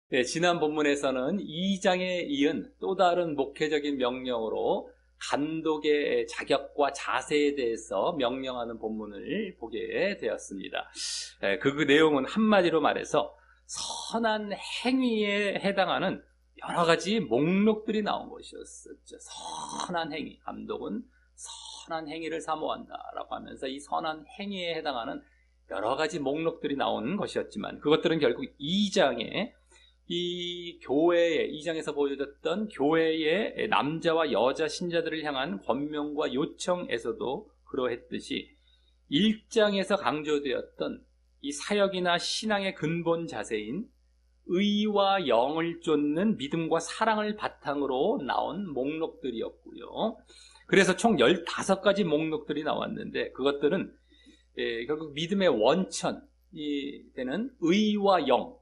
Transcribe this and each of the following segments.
네, 지난 본문에서는 2장에 이은 또 다른 목회적인 명령으로 감독의 자격과 자세에 대해서 명령하는 본문을 보게 되었습니다. 그 내용은 한마디로 말해서 선한 행위에 해당하는 여러 가지 목록들이 나온 것이었었죠. 선한 행위, 감독은 선한 행위를 사모한다라고 하면서 이 선한 행위에 해당하는 여러 가지 목록들이 나온 것이었지만 그것들은 결국 2장에 이 교회의, 이 장에서 보여줬던 교회의 남자와 여자 신자들을 향한 권면과 요청에서도 그러했듯이 1장에서 강조되었던 이 사역이나 신앙의 근본 자세인 의와 영을 쫓는 믿음과 사랑을 바탕으로 나온 목록들이었고요. 그래서 총 15가지 목록들이 나왔는데 그것들은 결국 믿음의 원천이 되는 의와 영,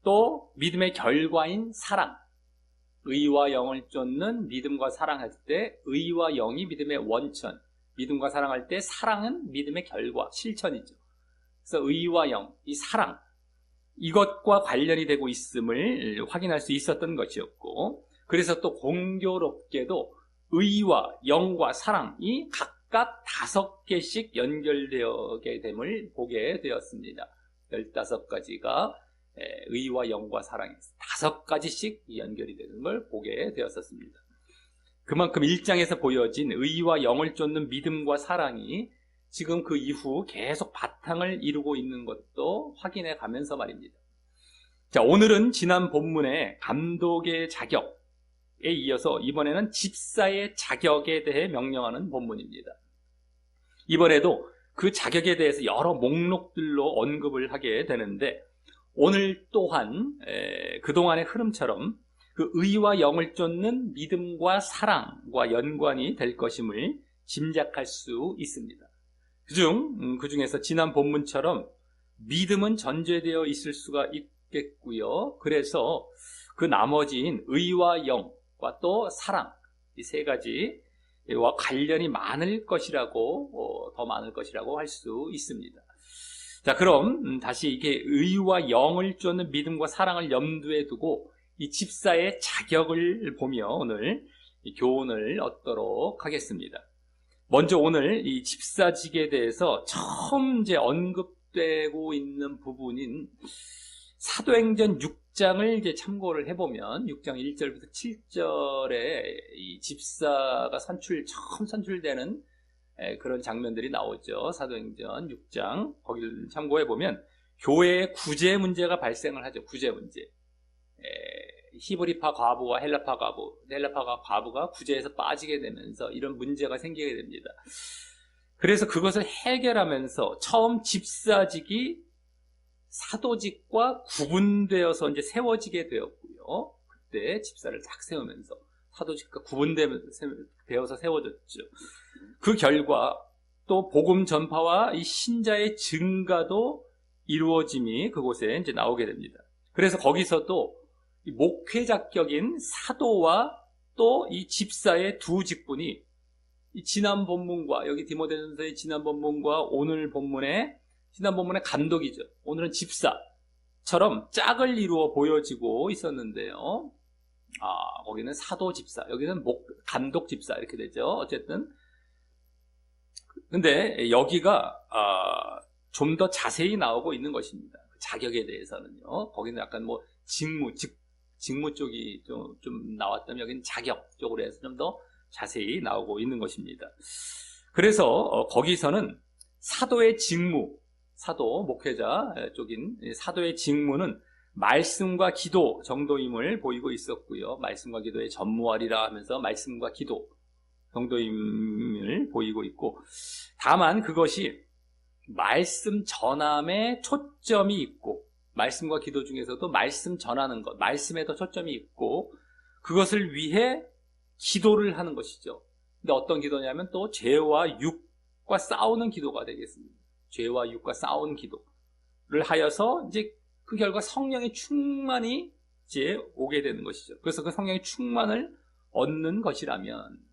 또 믿음의 결과인 사랑, 의와 영을 쫓는 믿음과 사랑할 때 의와 영이 믿음의 원천, 믿음과 사랑할 때 사랑은 믿음의 결과, 실천이죠. 그래서 의와 영, 이 사랑, 이것과 관련이 되고 있음을 확인할 수 있었던 것이었고, 그래서 또 공교롭게도 의와 영과 사랑이 각각 5개씩 연결되게 됨을 보게 되었습니다. 15가지가 의와 영과 사랑이 5가지씩 연결이 되는 걸 보게 되었었습니다. 그만큼 1장에서 보여진 의와 영을 쫓는 믿음과 사랑이 지금 그 이후 계속 바탕을 이루고 있는 것도 확인해 가면서 말입니다. 자, 오늘은 지난 본문의 감독의 자격에 이어서 이번에는 집사의 자격에 대해 명령하는 본문입니다. 이번에도 그 자격에 대해서 여러 목록들로 언급을 하게 되는데 오늘 또한 그동안의 흐름처럼 그 의와 영을 쫓는 믿음과 사랑과 연관이 될 것임을 짐작할 수 있습니다. 그중에서 지난 본문처럼 믿음은 전제되어 있을 수가 있겠고요. 그래서 그 나머지인 의와 영과 또 사랑, 이 3가지와 관련이 많을 것이라고, 더 많을 것이라고 할 수 있습니다. 자, 그럼 다시 이게 의와 영을 쫓는 믿음과 사랑을 염두에 두고 이 집사의 자격을 보며 오늘 교훈을 얻도록 하겠습니다. 먼저 오늘 이 집사직에 대해서 처음 이제 언급되고 있는 부분인 사도행전 6장을 이제 참고를 해보면 6장 1절부터 7절에 이 집사가 처음 선출되는 그런 장면들이 나오죠. 사도행전 6장 거기를 참고해보면 교회의 구제 문제가 발생을 하죠. 구제 문제. 히브리파 과부와 헬라파 과부가 구제에서 빠지게 되면서 이런 문제가 생기게 됩니다. 그래서 그것을 해결하면서 처음 집사직이 사도직과 구분되어서 이제 세워지게 되었고요. 그때 집사를 딱 세우면서 사도직과 구분되어서 세워졌죠. 그 결과 또 복음 전파와 이 신자의 증가도 이루어짐이 그곳에 이제 나오게 됩니다. 그래서 거기서도 이 목회 자격인 사도와 또 이 집사의 두 직분이 이 지난 본문과 여기 디모데전서의 지난 본문과 오늘 본문의 지난 본문의 감독이죠. 오늘은 집사처럼 짝을 이루어 보여지고 있었는데요. 거기는 사도 집사, 여기는 감독 집사 이렇게 되죠. 어쨌든 근데 여기가 좀 더 자세히 나오고 있는 것입니다. 자격에 대해서는요. 거기는 약간 뭐 직무 쪽이 좀 나왔다면 여기는 자격 쪽으로 해서 좀 더 자세히 나오고 있는 것입니다. 그래서 거기서는 사도의 직무, 사도 목회자 쪽인 사도의 직무는 말씀과 기도 정도임을 보이고 있었고요. 말씀과 기도에 전무하리라 하면서 말씀과 기도 정도임을 보이고 있고, 다만 그것이 말씀 전함에 초점이 있고, 말씀과 기도 중에서도 말씀 전하는 것, 말씀에 더 초점이 있고, 그것을 위해 기도를 하는 것이죠. 근데 어떤 기도냐면 또 죄와 육과 싸우는 기도가 되겠습니다. 죄와 육과 싸우는 기도를 하여서 이제 그 결과 성령의 충만이 이제 오게 되는 것이죠. 그래서 그 성령의 충만을 얻는 것이라면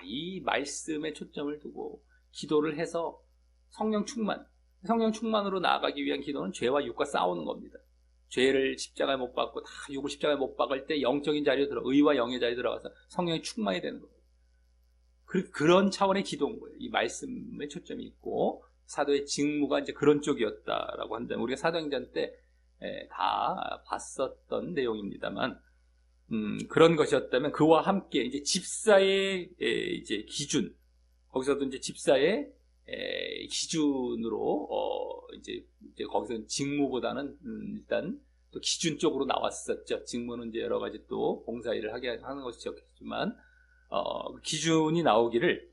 이 말씀에 초점을 두고 기도를 해서 성령 충만으로 나아가기 위한 기도는 죄와 육과 싸우는 겁니다. 죄를 십자가에 못 박고 다 육을 십자가에 못 박을 때 영적인 자리에 의와 영의 자리에 들어가서 성령이 충만이 되는 거예요. 그런 차원의 기도인 거예요. 이 말씀에 초점이 있고 사도의 직무가 이제 그런 쪽이었다라고 한다면 우리가 사도행전 때 다 봤었던 내용입니다만 그런 것이었다면 그와 함께 이제 집사의 이제 기준 거기서도 이제 집사의 기준으로 이제 거기서 직무보다는 일단 또 기준 쪽으로 나왔었죠. 직무는 이제 여러 가지 또 봉사 일을 하게 하는 것이었겠지만 기준이 나오기를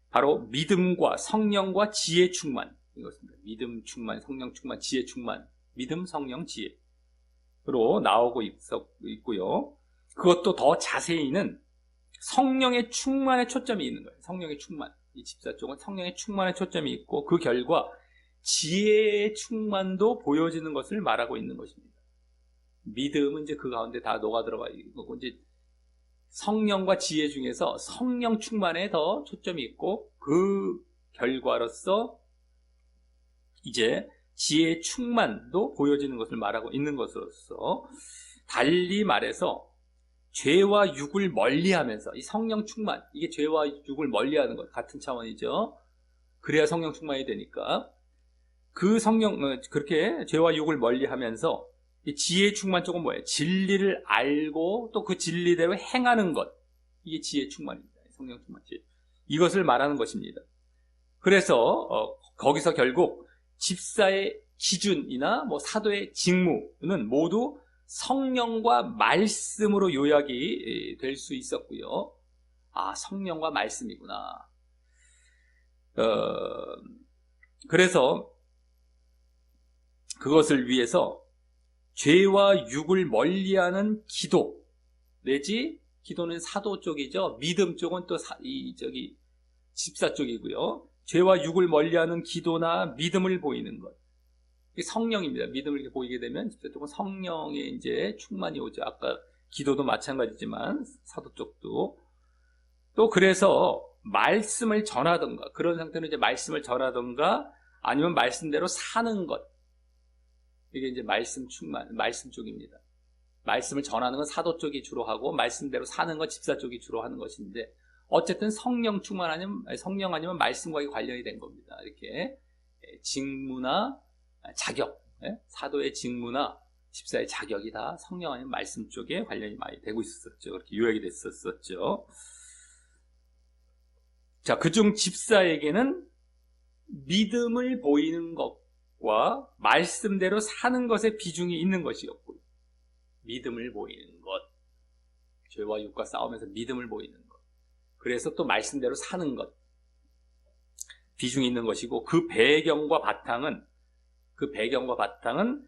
바로 믿음과 성령과 지혜 충만 이것입니다. 믿음 충만, 성령 충만, 지혜 충만, 믿음, 성령, 지혜로 나오고 있고요. 그것도 더 자세히는 성령의 충만에 초점이 있는 거예요. 성령의 충만. 이 집사 쪽은 성령의 충만에 초점이 있고 그 결과 지혜의 충만도 보여지는 것을 말하고 있는 것입니다. 믿음은 이제 그 가운데 다 녹아 들어가 있고 이제 성령과 지혜 중에서 성령 충만에 더 초점이 있고 그 결과로서 이제 지혜의 충만도 보여지는 것을 말하고 있는 것으로서 달리 말해서 죄와 육을 멀리하면서 이 성령 충만 이게 죄와 육을 멀리하는 것 같은 차원이죠. 그래야 성령 충만이 되니까 그 성령 그렇게 죄와 육을 멀리하면서 이 지혜 충만 쪽은 뭐예요? 진리를 알고 또 그 진리대로 행하는 것 이게 지혜 충만입니다. 성령 충만 지혜 이것을 말하는 것입니다. 그래서 거기서 결국 집사의 기준이나 뭐 사도의 직무는 모두 성령과 말씀으로 요약이 될 수 있었고요. 아, 성령과 말씀이구나. 그래서 그것을 위해서 죄와 육을 멀리하는 기도 내지 기도는 사도 쪽이죠. 믿음 쪽은 또 집사 쪽이고요. 죄와 육을 멀리하는 기도나 믿음을 보이는 것. 성령입니다. 믿음을 이렇게 보이게 되면 집사 쪽은 성령의 이제 충만이 오죠. 아까 기도도 마찬가지지만 사도 쪽도 또 그래서 말씀을 전하던가 그런 상태로 이제 말씀을 전하던가 아니면 말씀대로 사는 것 이게 이제 말씀 충만 말씀 쪽입니다. 말씀을 전하는 건 사도 쪽이 주로 하고 말씀대로 사는 건 집사 쪽이 주로 하는 것인데 어쨌든 성령 충만 성령 아니면 말씀과 관련이 된 겁니다. 이렇게 직무나 자격, 사도의 직무나 집사의 자격이 다 성령 아니면 말씀 쪽에 관련이 많이 되고 있었죠. 그렇게 요약이 됐었죠. 자, 그중 집사에게는 믿음을 보이는 것과 말씀대로 사는 것에 비중이 있는 것이었고요. 믿음을 보이는 것, 죄와 육과 싸우면서 믿음을 보이는 것, 그래서 또 말씀대로 사는 것, 비중이 있는 것이고 그 배경과 바탕은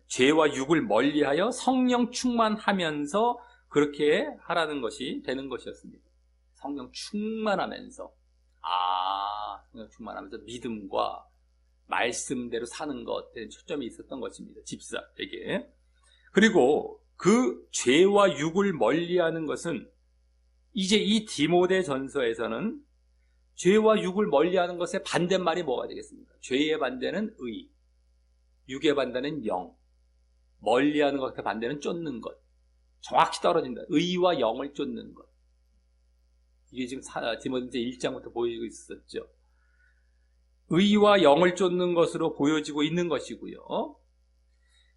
죄와 육을 멀리하여 성령 충만하면서 그렇게 하라는 것이 되는 것이었습니다. 성령 충만하면서 성령 충만하면서 믿음과 말씀대로 사는 것에 초점이 있었던 것입니다. 집사에게. 그리고 그 죄와 육을 멀리하는 것은 이제 이 디모데 전서에서는 죄와 육을 멀리하는 것의 반대말이 뭐가 되겠습니까? 죄의 반대는 의, 육의 반대는 영, 멀리하는 것의 반대는 쫓는 것. 정확히 떨어진다. 의와 영을 쫓는 것. 이게 지금 디모데 1장부터 보이고 있었죠. 의와 영을 쫓는 것으로 보여지고 있는 것이고요.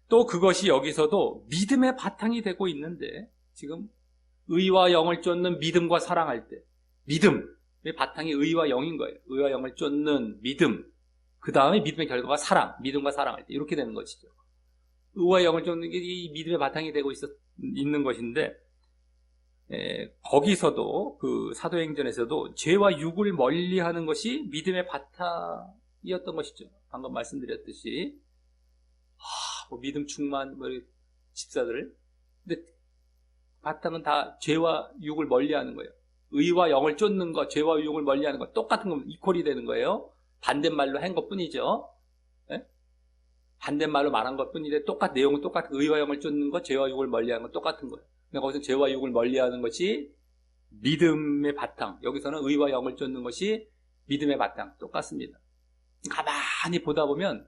또 그것이 여기서도 믿음의 바탕이 되고 있는데 지금 의와 영을 쫓는 믿음과 사랑할 때 믿음의 바탕이 의와 영인 거예요. 의와 영을 쫓는 믿음 그 다음에 믿음의 결과가 사랑, 믿음과 사랑할 때 이렇게 되는 것이죠. 의와 영을 쫓는 게 이 믿음의 바탕이 되고 있는 것인데 거기서도 그 사도행전에서도 죄와 육을 멀리하는 것이 믿음의 바탕이었던 것이죠. 방금 말씀드렸듯이 믿음 충만 집사들 근데 바탕은 다 죄와 육을 멀리하는 거예요. 의와 영을 쫓는 것, 죄와 육을 멀리하는 것 똑같은 겁니다. 이퀄이 되는 거예요. 반대말로 한 것뿐이죠. 네? 반대말로 말한 것뿐인데 내용은 똑같은 의와 영을 쫓는 것, 죄와 육을 멀리하는 것 똑같은 거예요. 근데 거기서 죄와 육을 멀리하는 것이 믿음의 바탕, 여기서는 의와 영을 쫓는 것이 믿음의 바탕 똑같습니다. 가만히 보다 보면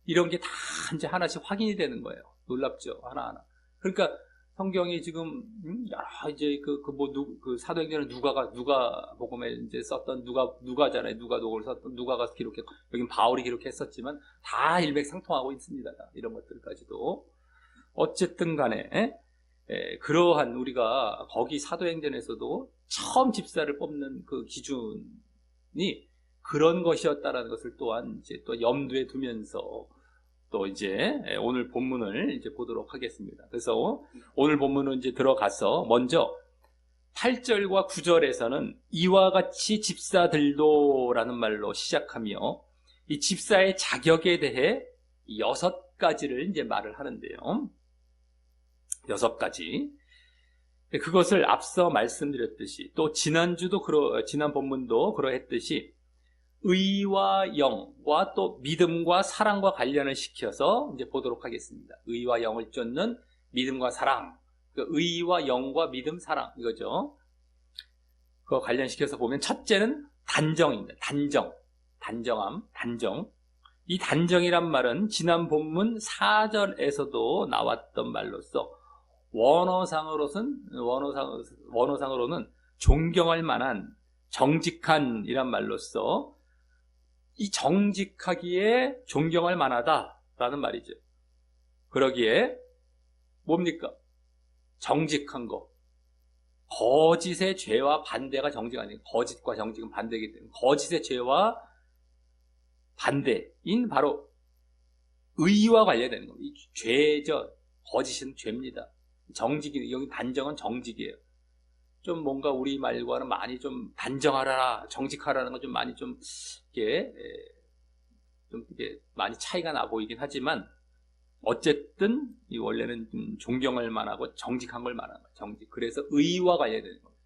이런 게 다 이제 하나씩 확인이 되는 거예요. 놀랍죠. 하나하나. 그러니까 성경이 지금 여러 이제 그 사도행전을 누가 복음에 이제 썼던 누가잖아요. 누가 녹을 썼던 누가가 기록했고 여긴 바울이 기록했었지만 다 일맥상통하고 있습니다. 이런 것들까지도 어쨌든 간에 그러한 우리가 거기 사도행전에서도 처음 집사를 뽑는 그 기준이 그런 것이었다라는 것을 또한 이제 또 염두에 두면서 또 이제 오늘 본문을 이제 보도록 하겠습니다. 그래서 오늘 본문은 이제 들어가서 먼저 8절과 9절에서는 이와 같이 집사들도라는 말로 시작하며 이 집사의 자격에 대해 6가지를 이제 말을 하는데요. 6가지. 그것을 앞서 말씀드렸듯이 또 지난 본문도 그러했듯이 의와 영과 또 믿음과 사랑과 관련을 시켜서 이제 보도록 하겠습니다. 의와 영을 쫓는 믿음과 사랑. 의와 영과 믿음, 사랑. 이거죠. 그거 관련시켜서 보면 첫째는 단정입니다. 단정함, 단정. 이 단정이란 말은 지난 본문 4절에서도 나왔던 말로서 원어상으로는 존경할 만한 정직한이란 말로서 이 정직하기에 존경할 만하다라는 말이죠. 그러기에 뭡니까? 정직한 거. 거짓의 죄와 반대가 정직 아니에요. 거짓과 정직은 반대이기 때문에 거짓의 죄와 반대인 바로 의와 관련되는 겁니다. 이 죄죠. 거짓은 죄입니다. 정직이, 여기 단정은 정직이에요. 좀 뭔가 우리 말과는 많이 좀 단정하라, 정직하라는 건 좀 많이 좀 이게 많이 차이가 나 보이긴 하지만 어쨌든 이 원래는 좀 존경할 만하고 정직한 걸 말하는 거예요. 정직. 그래서 의와 관련되는 겁니다.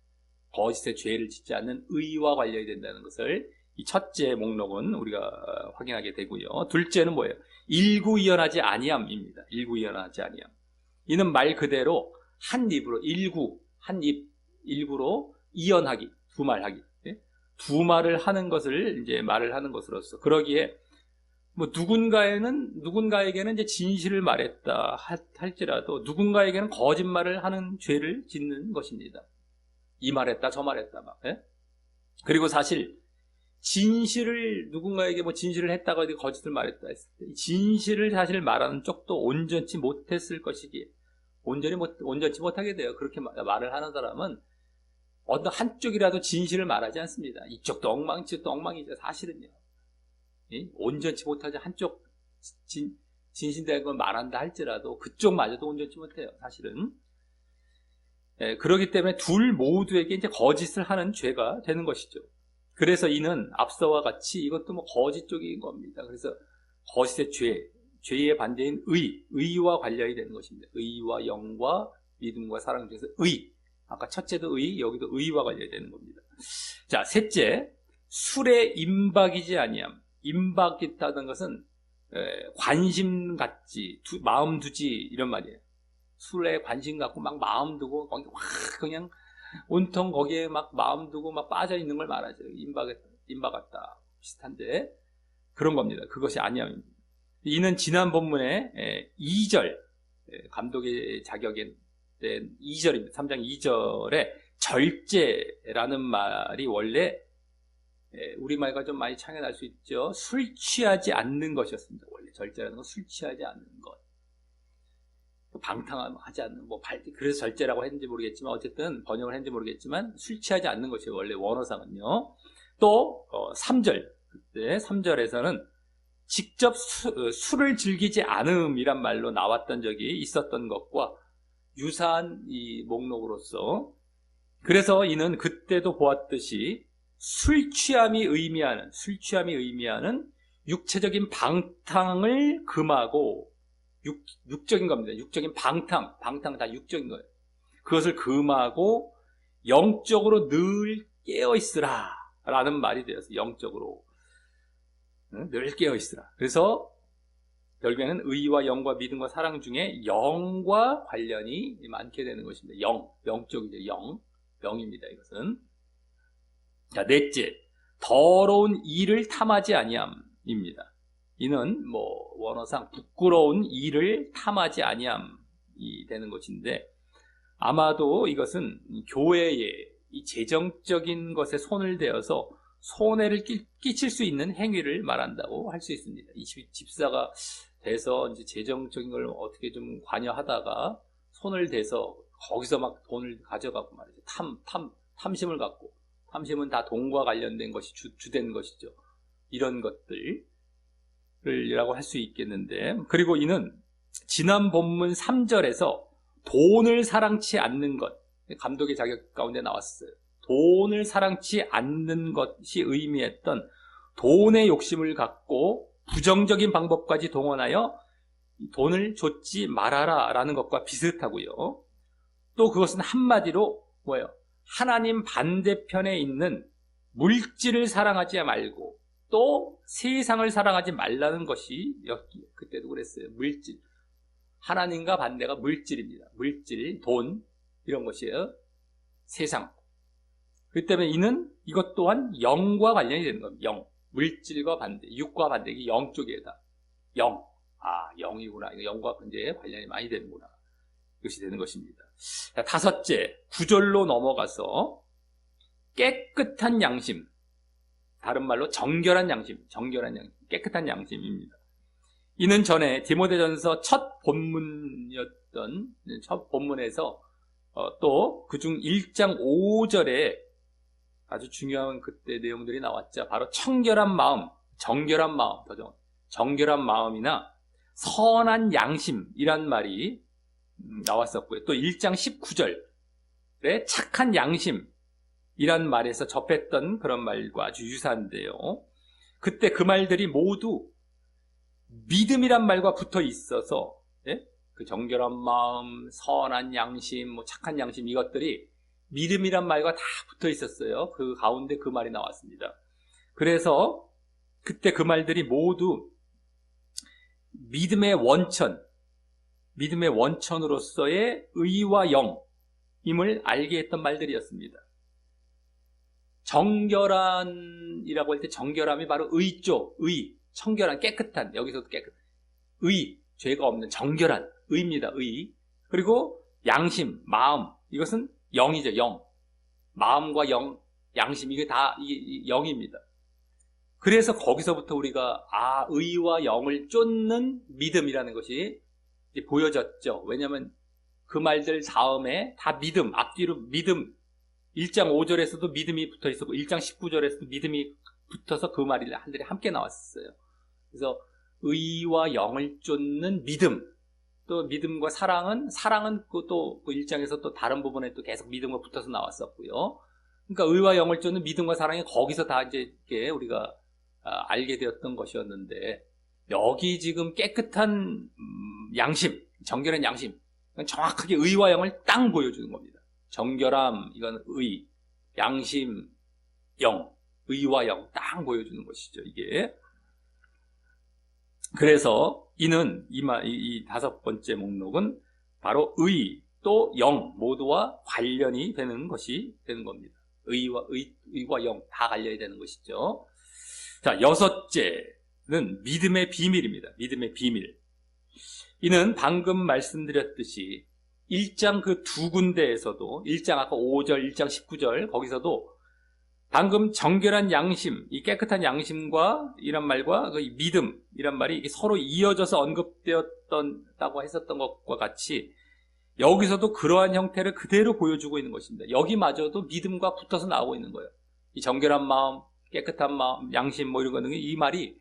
거짓의 죄를 짓지 않는 의와 관련이 된다는 것을 이 첫째 목록은 우리가 확인하게 되고요. 둘째는 뭐예요? 일구이연하지 아니함입니다. 일구이연하지 아니함. 이는 말 그대로 한 입으로 일구로 이연하기, 두말하기. 두 말을 하는 것을 이제 말을 하는 것으로서 그러기에 뭐 누군가에게는 이제 진실을 말했다 할지라도 누군가에게는 거짓말을 하는 죄를 짓는 것입니다. 이 말했다 저 말했다 막. 그리고 사실 진실을 누군가에게 뭐 진실을 했다가 어디 거짓을 말했다 했을 때 진실을 사실 말하는 쪽도 온전치 못했을 것이기에 온전치 못하게 돼요. 그렇게 말을 하는 사람은 어떤 한쪽이라도 진실을 말하지 않습니다. 이쪽도 엉망, 이쪽도 엉망이죠. 사실은요. 온전치 못하지 한쪽 진실된 걸 말한다 할지라도 그쪽마저도 온전치 못해요. 사실은. 그렇기 때문에 둘 모두에게 이제 거짓을 하는 죄가 되는 것이죠. 그래서 이는 앞서와 같이 이것도 뭐 거짓 쪽인 겁니다. 그래서 거짓의 죄의 반대인 의와 관련이 되는 것입니다. 의와 영과 믿음과 사랑 중에서 의. 아까 첫째도 의, 여기도 의와 관련이 되는 겁니다. 자, 셋째, 술에 임박이지 아니함. 임박있다는 것은 관심 갖지, 마음 두지 이런 말이에요. 술에 관심 갖고 막 마음 두고 거기 확 그냥 온통 거기에 막 마음 두고 막 빠져 있는 걸 말하죠. 임박았다. 비슷한데 그런 겁니다. 그것이 아니함입니다. 이는 지난 본문의 2절 감독의 자격에 대한 2절입니다. 3장 2절에 절제라는 말이 원래 우리말과 좀 많이 차이가 날 수 있죠. 술 취하지 않는 것이었습니다. 원래 절제라는 건 술 취하지 않는 것. 방탕하지 않는, 그래서 절제라고 했는지 모르겠지만, 어쨌든 번역을 했는지 모르겠지만, 술 취하지 않는 것이 원래 원어상은요. 또, 3절. 그때 3절에서는 직접 술을 즐기지 않음이란 말로 나왔던 적이 있었던 것과 유사한 이 목록으로서, 그래서 이는 그때도 보았듯이 술 취함이 의미하는 육체적인 방탕을 금하고 육적인 겁니다. 육적인 방탕 다 육적인 거예요. 그것을 금하고 영적으로 늘 깨어있으라 라는 말이 되어서 영적으로 늘 깨어있으라. 그래서 결국에는 의와 영과 믿음과 사랑 중에 영과 관련이 많게 되는 것입니다. 영적이죠. 영입니다. 이것은. 자, 넷째, 더러운 일을 탐하지 아니함입니다. 이는 원어상 부끄러운 일을 탐하지 아니함이 되는 것인데, 아마도 이것은 교회의 이 재정적인 것에 손을 대어서 손해를 끼칠 수 있는 행위를 말한다고 할 수 있습니다. 이 집사가 돼서 이제 재정적인 걸 어떻게 좀 관여하다가 손을 대서 거기서 막 돈을 가져가고 말이죠. 탐심을 갖고, 탐심은 다 돈과 관련된 것이 주된 것이죠. 이런 것들이라고 할 수 있겠는데, 그리고 이는 지난 본문 3절에서 돈을 사랑치 않는 것, 감독의 자격 가운데 나왔어요. 돈을 사랑치 않는 것이 의미했던 돈의 욕심을 갖고 부정적인 방법까지 동원하여 돈을 줬지 말아라 라는 것과 비슷하고요. 또 그것은 한마디로 뭐예요? 하나님 반대편에 있는 물질을 사랑하지 말고 또 세상을 사랑하지 말라는 것이, 그때도 그랬어요. 물질. 하나님과 반대가 물질입니다. 물질, 돈, 이런 것이에요. 세상. 그 때문에 이것 또한 영과 관련이 되는 겁니다. 영. 물질과 반대, 육과 반대, 이게 영 쪽에다. 영. 영이구나. 이거 영과 이제 관련이 많이 되는구나. 이것이 되는 것입니다. 자, 다섯째, 9절로 넘어가서 깨끗한 양심. 다른 말로 정결한 양심, 깨끗한 양심입니다. 이는 전에 디모데전서 첫 본문에서 또 그중 1장 5절에 아주 중요한 그때 내용들이 나왔죠. 바로 정결한 마음, 정결한 마음이나 선한 양심이란 말이 나왔었고요. 또 1장 19절에 착한 양심이란 말에서 접했던 그런 말과 아주 유사한데요. 그때 그 말들이 모두 믿음이란 말과 붙어 있어서, 그 정결한 마음, 선한 양심, 착한 양심, 이것들이 믿음이란 말과 다 붙어 있었어요. 그 가운데 그 말이 나왔습니다. 그래서 그때 그 말들이 모두 믿음의 원천으로서의 의와 영임을 알게 했던 말들이었습니다. 정결한이라고 할 때 정결함이 바로 의죠. 청결한, 깨끗한, 여기서도 죄가 없는 정결한 의입니다. 의. 그리고 양심, 마음, 이것은 영이죠. 영. 마음과 양심, 이게 다 영입니다. 그래서 거기서부터 우리가 의와 영을 쫓는 믿음이라는 것이 이제 보여졌죠. 왜냐하면 그 말들 다음에 다 믿음, 앞뒤로 믿음, 1장 5절에서도 믿음이 붙어 있었고 1장 19절에서도 믿음이 붙어서 그 말이 함께 나왔어요. 그래서 의와 영을 쫓는 믿음, 또 믿음과 사랑은 또 그 1장에서 또 다른 부분에 또 계속 믿음과 붙어서 나왔었고요. 그러니까 의와 영을 쫓는 믿음과 사랑이 거기서 다 이제 이렇게 우리가 알게 되었던 것이었는데, 여기 지금 깨끗한 양심, 정결한 양심, 정확하게 의와 영을 딱 보여주는 겁니다. 정결함, 이건 의, 양심, 영, 의와 영 딱 보여주는 것이죠, 이게. 그래서 이는 이 다섯 번째 목록은 바로 의, 또 영 모두와 관련이 되는 것이 되는 겁니다. 의와 영 다 관련이 되는 것이죠. 자, 여섯째는 믿음의 비밀입니다. 믿음의 비밀. 이는 방금 말씀드렸듯이 1장 그 두 군데에서도 1장 아까 5절, 1장 19절 거기서도 방금 정결한 양심, 이 깨끗한 양심과 이란 말과 그 믿음이란 말이 서로 이어져서 언급되었다고 했었던 것과 같이 여기서도 그러한 형태를 그대로 보여주고 있는 것입니다. 여기마저도 믿음과 붙어서 나오고 있는 거예요. 이 정결한 마음, 깨끗한 마음, 양심 이런 거는 이 말이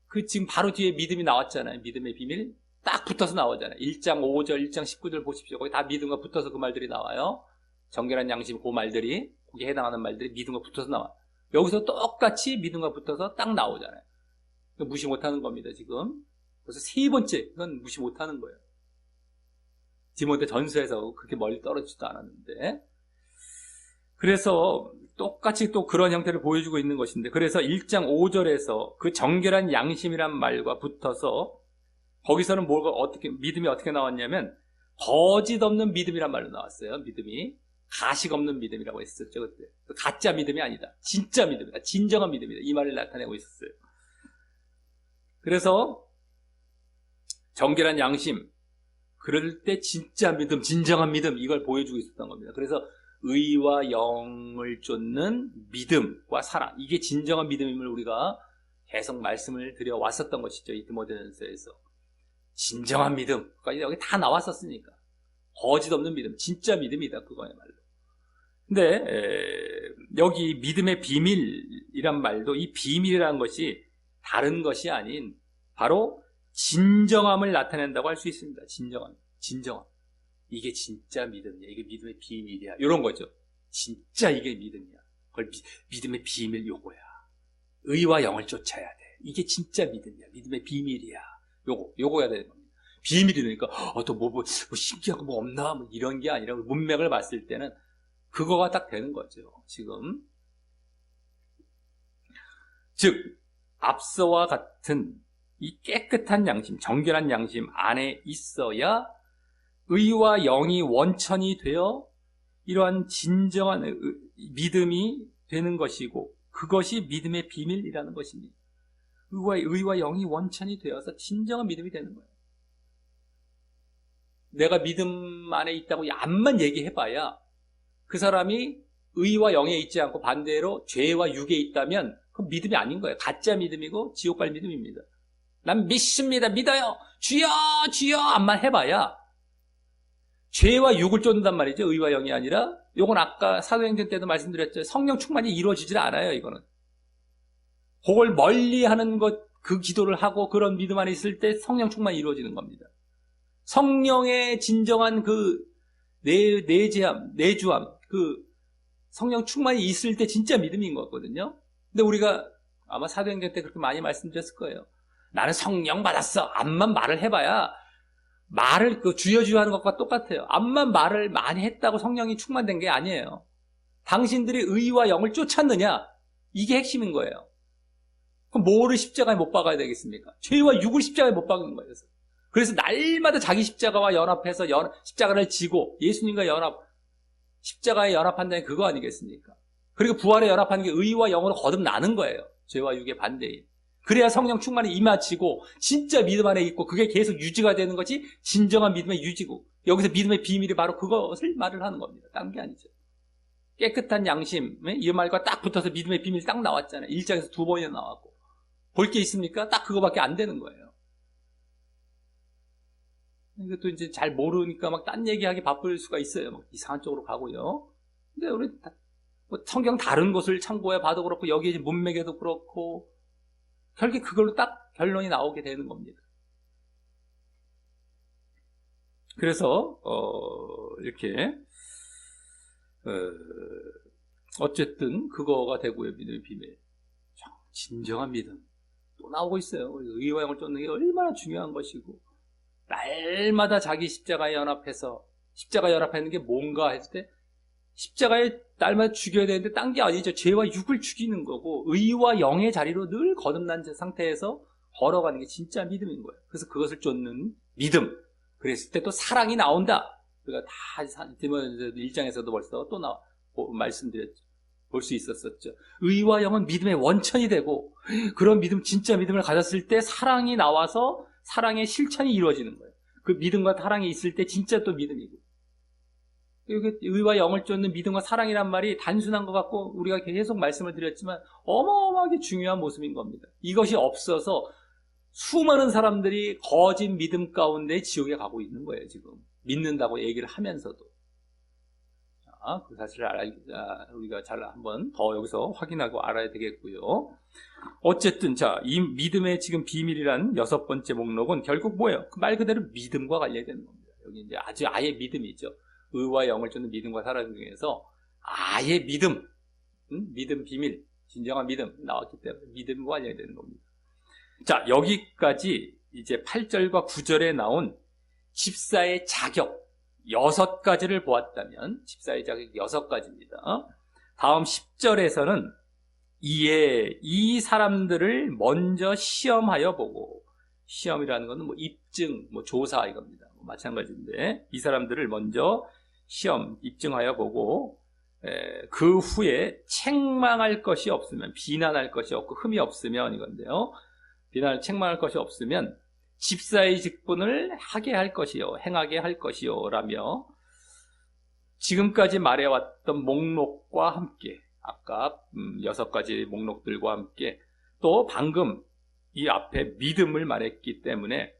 그 지금 바로 뒤에 믿음이 나왔잖아요. 믿음의 비밀 딱 붙어서 나오잖아요. 1장 5절, 1장 19절 보십시오. 거기 다 믿음과 붙어서 그 말들이 나와요. 정결한 양심 그 말들이 거기에 해당하는 말들이 믿음과 붙어서 나와요. 여기서 똑같이 믿음과 붙어서 딱 나오잖아요. 무시 못하는 겁니다. 지금 그래서 세 번째 이건 무시 못하는 거예요. 디모데 전서에서 그렇게 멀리 떨어지지도 않았는데, 그래서 똑같이 또 그런 형태를 보여주고 있는 것인데, 그래서 1장 5절에서 그 정결한 양심이란 말과 붙어서 거기서는 믿음이 어떻게 나왔냐면 거짓 없는 믿음이란 말로 나왔어요. 믿음이 가식 없는 믿음이라고 했었죠. 그때 가짜 믿음이 아니다, 진짜 믿음이다, 진정한 믿음이다, 이 말을 나타내고 있었어요. 그래서 정결한 양심, 그럴 때 진짜 믿음, 진정한 믿음, 이걸 보여주고 있었던 겁니다. 그래서 의와 영을 쫓는 믿음과 사랑, 이게 진정한 믿음임을 우리가 계속 말씀을 드려왔었던 것이죠. 이 디모데전서에서. 진정한 믿음, 여기 다 나왔었으니까. 거짓 없는 믿음, 진짜 믿음이다, 그거야말로. 근데 여기 믿음의 비밀이란 말도, 이 비밀이라는 것이 다른 것이 아닌 바로 진정함을 나타낸다고 할 수 있습니다. 진정함. 이게 진짜 믿음이야. 이게 믿음의 비밀이야. 이런 거죠. 진짜 이게 믿음이야. 그걸 믿음의 비밀 요거야. 의와 영을 쫓아야 돼. 이게 진짜 믿음이야. 믿음의 비밀이야. 요거야 되는 겁니다. 비밀이니까 또 뭐 신기한 거 뭐 없나 뭐 이런 게 아니라 문맥을 봤을 때는 그거가 딱 되는 거죠. 지금 즉 앞서와 같은 이 깨끗한 양심, 정결한 양심 안에 있어야 의와 영이 원천이 되어 이러한 진정한 믿음이 되는 것이고, 그것이 믿음의 비밀이라는 것입니다. 의와 영이 원천이 되어서 진정한 믿음이 되는 거예요. 내가 믿음 안에 있다고 암만 얘기해봐야 그 사람이 의와 영에 있지 않고 반대로 죄와 육에 있다면 그건 믿음이 아닌 거예요. 가짜 믿음이고 지옥 갈 믿음입니다. 난 믿습니다. 믿어요. 주여 주여 암만 해봐야 죄와 육을 쫓는단 말이죠. 의와 영이 아니라. 요건 아까 사도행전 때도 말씀드렸죠. 성령 충만이 이루어지질 않아요. 이거는. 그걸 멀리하는 것, 그 기도를 하고 그런 믿음 안에 있을 때 성령 충만이 이루어지는 겁니다. 성령의 진정한 그 내주함, 그 성령 충만이 있을 때 진짜 믿음인 거거든요. 근데 우리가 아마 사도행전 때 그렇게 많이 말씀드렸을 거예요. 나는 성령 받았어. 암만 말을 해봐야 말을 주여 하는 것과 똑같아요. 암만 말을 많이 했다고 성령이 충만된 게 아니에요. 당신들이 의와 영을 쫓았느냐? 이게 핵심인 거예요. 그럼 뭐를 십자가에 못 박아야 되겠습니까? 죄와 육을 십자가에 못 박는 거예요. 그래서 날마다 자기 십자가와 연합해서 십자가를 지고 예수님과 십자가에 연합한다는 그거 아니겠습니까? 그리고 부활에 연합하는 게 의와 영으로 거듭나는 거예요. 죄와 육의 반대인. 그래야 성령 충만이 임하치고 진짜 믿음 안에 있고 그게 계속 유지가 되는 것이 진정한 믿음의 유지고, 여기서 믿음의 비밀이 바로 그것을 말을 하는 겁니다. 딴 게 아니죠. 깨끗한 양심, 이 말과 딱 붙어서 믿음의 비밀이 딱 나왔잖아요. 1장에서 2번이나 나왔고. 볼 게 있습니까? 딱 그거밖에 안 되는 거예요. 이것도 이제 잘 모르니까 막 딴 얘기하기 바쁠 수가 있어요. 막 이상한 쪽으로 가고요. 근데 우리 뭐 성경 다른 곳을 참고해 봐도 그렇고 여기 문맥에도 그렇고 결국 그걸로 딱 결론이 나오게 되는 겁니다. 그래서 이렇게 어쨌든 그거가 되고요. 믿음의 비밀. 진정한 믿음 또 나오고 있어요. 의와 영을 쫓는 게 얼마나 중요한 것이고, 날마다 자기 십자가에 연합해서, 십자가에 연합하는 게 뭔가 했을 때 십자가에 날마다 죽여야 되는데 딴 게 아니죠. 죄와 육을 죽이는 거고 의와 영의 자리로 늘 거듭난 상태에서 걸어가는 게 진짜 믿음인 거예요. 그래서 그것을 쫓는 믿음. 그랬을 때 또 사랑이 나온다. 우리가 다 디모데전서 1장에서도 벌써 또 말씀드렸죠. 볼 수 있었었죠. 의와 영은 믿음의 원천이 되고, 그런 믿음, 진짜 믿음을 가졌을 때 사랑이 나와서 사랑의 실천이 이루어지는 거예요. 그 믿음과 사랑이 있을 때 진짜 또 믿음이고. 여기 의와 영을 쫓는 믿음과 사랑이란 말이 단순한 것 같고 우리가 계속 말씀을 드렸지만 어마어마하게 중요한 모습인 겁니다. 이것이 없어서 수많은 사람들이 거짓 믿음 가운데 지옥에 가고 있는 거예요. 지금 믿는다고 얘기를 하면서도. 그 사실을 우리가 잘 한번 더 여기서 확인하고 알아야 되겠고요. 어쨌든 이 믿음의 지금 비밀이란 6번째 목록은 결국 뭐예요? 말 그대로 믿음과 관련되는 겁니다. 여기 이제 아예 믿음이죠. 의와 영을 쫓는 믿음과 사랑 중에서 아예 믿음, 믿음 비밀, 진정한 믿음 나왔기 때문에 믿음과 관련되는 겁니다. 자, 여기까지 이제 8절과 9절에 나온 집사의 자격 6가지를 보았다면, 집사의 자격 6가지입니다. 다음 10절에서는 이에 이 사람들을 먼저 시험하여 보고, 시험이라는 것은 뭐 입증, 뭐 조사 이겁니다. 마찬가지인데 이 사람들을 먼저 입증하여 보고, 그 후에 책망할 것이 없으면, 비난할 것이 없고 흠이 없으면 이건데요. 비난을 책망할 것이 없으면 집사의 직분을 하게 할 것이요 행하게 할 것이요 라며 지금까지 말해왔던 목록과 함께 아까 6가지 목록들과 함께 또 방금 이 앞에 믿음을 말했기 때문에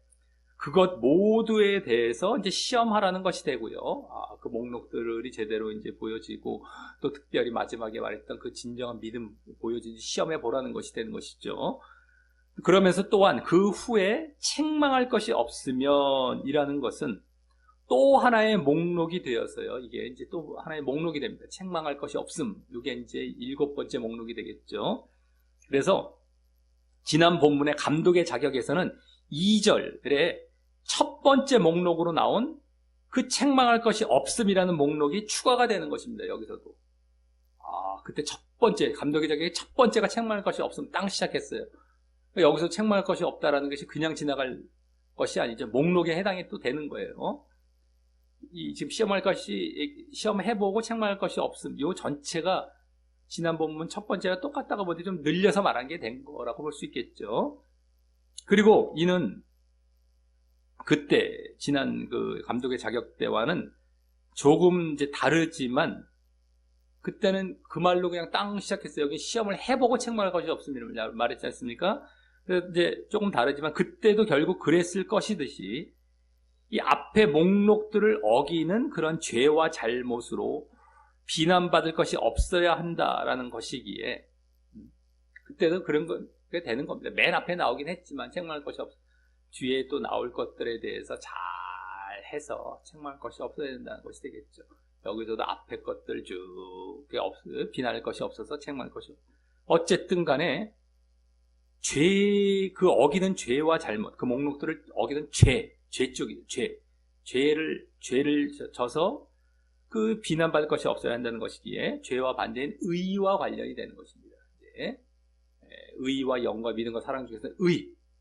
그것 모두에 대해서 이제 시험하라는 것이 되고요. 그 목록들이 제대로 이제 보여지고 또 특별히 마지막에 말했던 그 진정한 믿음 보여진 시험해 보라는 것이 되는 것이죠. 그러면서 또한 그 후에 책망할 것이 없으면 이라는 것은 또 하나의 목록이 되어서요. 이게 이제 또 하나의 목록이 됩니다. 책망할 것이 없음. 이게 이제 7번째 목록이 되겠죠. 그래서 지난 본문의 감독의 자격에서는 2절에 첫 번째 목록으로 나온 그 책망할 것이 없음이라는 목록이 추가가 되는 것입니다. 여기서도. 그때 첫 번째, 감독의 자격의 첫 번째가 책망할 것이 없음 딱 시작했어요. 여기서 책망할 것이 없다라는 것이 그냥 지나갈 것이 아니죠. 목록에 해당이 또 되는 거예요. 지금 시험해보고 책망할 것이 없음. 이 전체가 지난 본문 첫 번째가 똑같다고 보는데 좀 늘려서 말한 게 된 거라고 볼 수 있겠죠. 그리고 이는 그때 지난 그 감독의 자격 때와는 조금 이제 다르지만 그때는 그 말로 그냥 땅 시작했어요. 여기 시험을 해보고 책망할 것이 없음이라고 말했지 않습니까? 그래서 이제 조금 다르지만 그때도 결국 그랬을 것이듯이 이 앞에 목록들을 어기는 그런 죄와 잘못으로 비난받을 것이 없어야 한다라는 것이기에 그때도 그런 게 되는 겁니다. 맨 앞에 나오긴 했지만 책망할 것이 없어. 뒤에 또 나올 것들에 대해서 잘 해서 책망할 것이 없어야 된다는 것이 되겠죠. 여기서도 앞에 것들 쭉 비난할 것이 없어서 책망할 것이 없어. 어쨌든 간에 그 어기는 죄와 잘못, 그 목록들을 어기는 죄 쪽이죠. 죄를 져서 그 비난받을 것이 없어야 한다는 것이기에 죄와 반대인 의와 관련이 되는 것입니다. 의와 영과 믿음과 사랑 중에서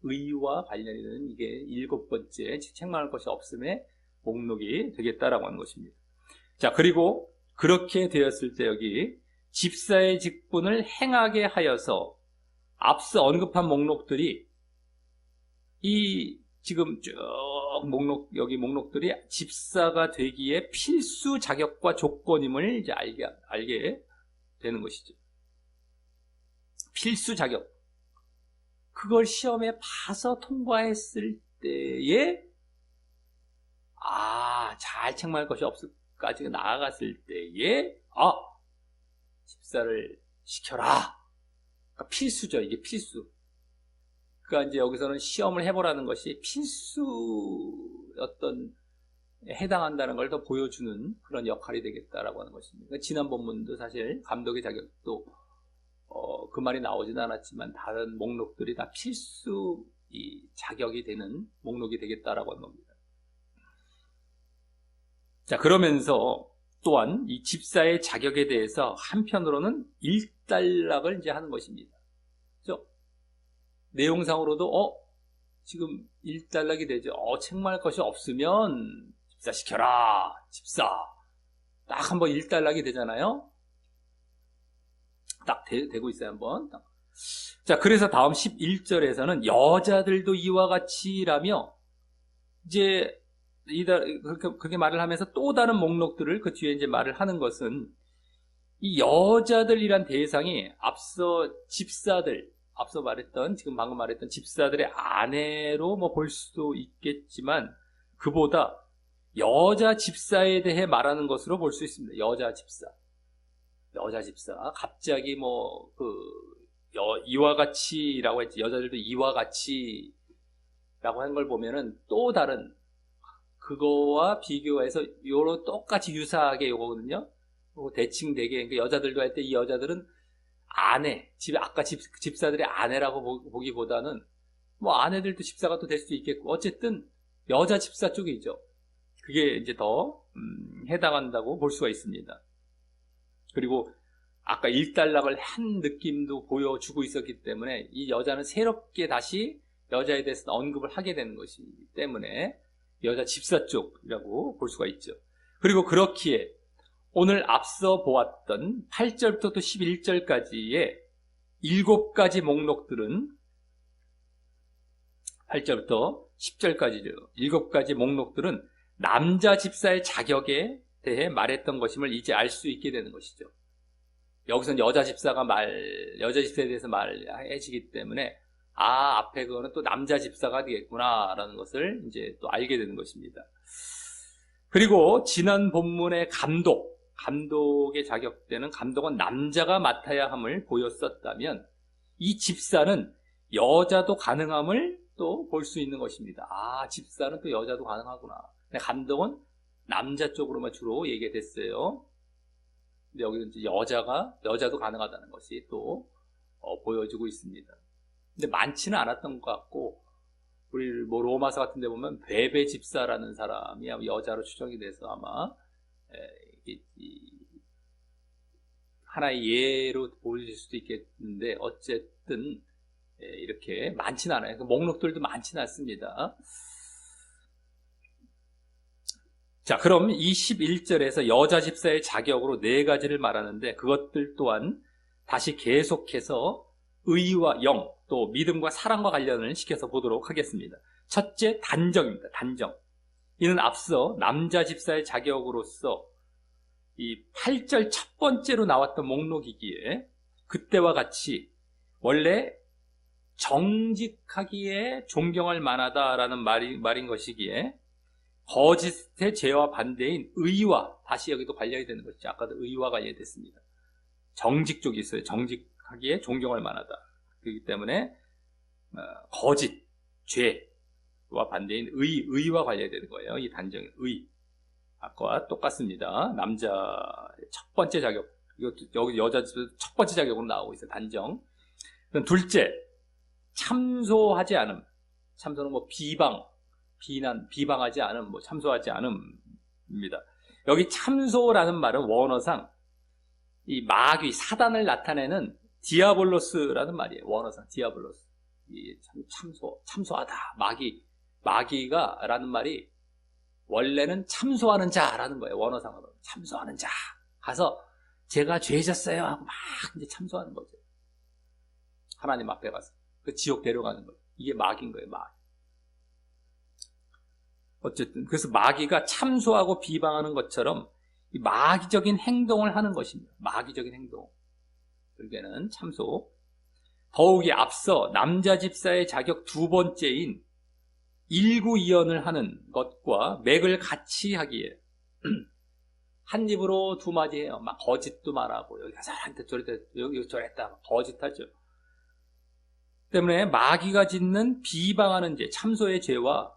의와 관련이 되는 이게 7번째 책망할 것이 없음의 목록이 되겠다라고 하는 것입니다. 자, 그리고 그렇게 되었을 때 여기 집사의 직분을 행하게 하여서 앞서 언급한 목록들이 이 지금 쭉 여기 목록들이 집사가 되기에 필수 자격과 조건임을 이제 알게 되는 것이죠. 필수 자격. 그걸 시험에 봐서 통과했을 때에 잘 책망할 것이 없을까지 나아갔을 때에 집사를 시켜라. 그러니까 필수죠. 이게 필수. 그러니까 이제 여기서는 시험을 해보라는 것이 필수 해당한다는 걸 더 보여주는 그런 역할이 되겠다라고 하는 것입니다. 그러니까 지난 본문도 사실 감독의 자격도 그 말이 나오지는 않았지만 다른 목록들이 다 필수 자격이 되는 목록이 되겠다라고 하는 겁니다. 자, 그러면서 또한 이 집사의 자격에 대해서 한편으로는 일단락을 이제 하는 것입니다. 그렇죠? 내용상으로도 지금 일단락이 되죠. 책망할 것이 없으면 집사 시켜라. 집사. 딱 한번 일단락이 되잖아요. 딱 되고 있어요, 한번. 자, 그래서 다음 11절에서는 여자들도 이와 같이라며 이제 그렇게 말을 하면서 또 다른 목록들을 그 뒤에 이제 말을 하는 것은 이 여자들이란 대상이 앞서 방금 말했던 집사들의 아내로 볼 수도 있겠지만 그보다 여자 집사에 대해 말하는 것으로 볼 수 있습니다. 여자 집사. 갑자기 이와 같이라고 했지. 여자들도 이와 같이라고 하는 걸 보면은 또 다른 그거와 비교해서 요로 똑같이 유사하게 요거거든요. 대칭되게 그러니까 여자들도 할 때 이 여자들은 아까 집사들의 아내라고 보기보다는 아내들도 집사가 또 될 수도 있겠고 어쨌든 여자 집사 쪽이죠. 그게 이제 더 해당한다고 볼 수가 있습니다. 그리고 아까 일단락을 한 느낌도 보여주고 있었기 때문에 이 여자는 새롭게 다시 여자에 대해서 언급을 하게 되는 것이기 때문에 여자 집사 쪽이라고 볼 수가 있죠. 그리고 그렇기에 오늘 앞서 보았던 8절부터 또 11절까지의 7가지 목록들은 8절부터 10절까지죠. 7가지 목록들은 남자 집사의 자격에 대해 말했던 것임을 이제 알 수 있게 되는 것이죠. 여기서는 여자 집사에 대해서 말해지기 때문에, 앞에 그거는 또 남자 집사가 되겠구나라는 것을 이제 또 알게 되는 것입니다. 그리고 지난 본문의 감독의 자격되는 감독은 남자가 맡아야 함을 보였었다면, 이 집사는 여자도 가능함을 또 볼 수 있는 것입니다. 집사는 또 여자도 가능하구나. 근데 감독은 남자 쪽으로만 주로 얘기가 됐어요. 근데 여기는 이제 여자도 가능하다는 것이 또 보여지고 있습니다. 근데 많지는 않았던 것 같고, 우리 로마서 같은 데 보면 베베 집사라는 사람이 여자로 추정이 돼서 아마 하나의 예로 보일 수도 있겠는데, 어쨌든 이렇게 많지는 않아요. 목록들도 많지는 않습니다. 자, 그럼 21절에서 여자 집사의 자격으로 4가지를 말하는데, 그것들 또한 다시 계속해서 의와 영, 또 믿음과 사랑과 관련을 시켜서 보도록 하겠습니다. 첫째, 단정입니다. 단정. 이는 앞서 남자 집사의 자격으로서 이 8절 첫 번째로 나왔던 목록이기에, 그때와 같이 원래 정직하기에 존경할 만하다라는 말인 것이기에, 거짓의 죄와 반대인 의와, 다시 여기도 관련이 되는 것이죠. 아까도 의와 관련이 됐습니다. 정직 쪽이 있어요. 정직하기에 존경할 만하다. 그렇기 때문에 거짓, 죄와 반대인 의와 관련이 되는 거예요. 이 단정의 의. 아까와 똑같습니다. 남자 첫 번째 자격, 이것도 여기 여자 첫 번째 자격으로 나오고 있어요. 단정. 그럼 둘째, 참소하지 않음. 참소는 비방하지 않음, 참소하지 않음입니다. 여기 참소라는 말은 원어상 이 마귀, 사단을 나타내는 디아볼로스라는 말이에요. 원어상 디아볼로스. 참소하다. 마귀가라는 말이 원래는 참소하는 자라는 거예요. 원어상으로. 참소하는 자. 가서 제가 죄졌어요 하고 막 이제 참소하는 거죠. 하나님 앞에 가서. 그 지옥 데려가는 거예요. 이게 마귀인 거예요. 마귀. 어쨌든 그래서 마귀가 참소하고 비방하는 것처럼 이 마귀적인 행동을 하는 것입니다. 마귀적인 행동. 결국에는 참소. 더욱이 앞서 남자 집사의 자격 2번째인 일구이언을 하는 것과 맥을 같이 하기에 한 입으로 두 마디 해요. 막 거짓도 말하고, 여기 가서 한테 여기 저랬다 거짓하죠. 때문에 마귀가 짓는 비방하는 죄, 참소의 죄와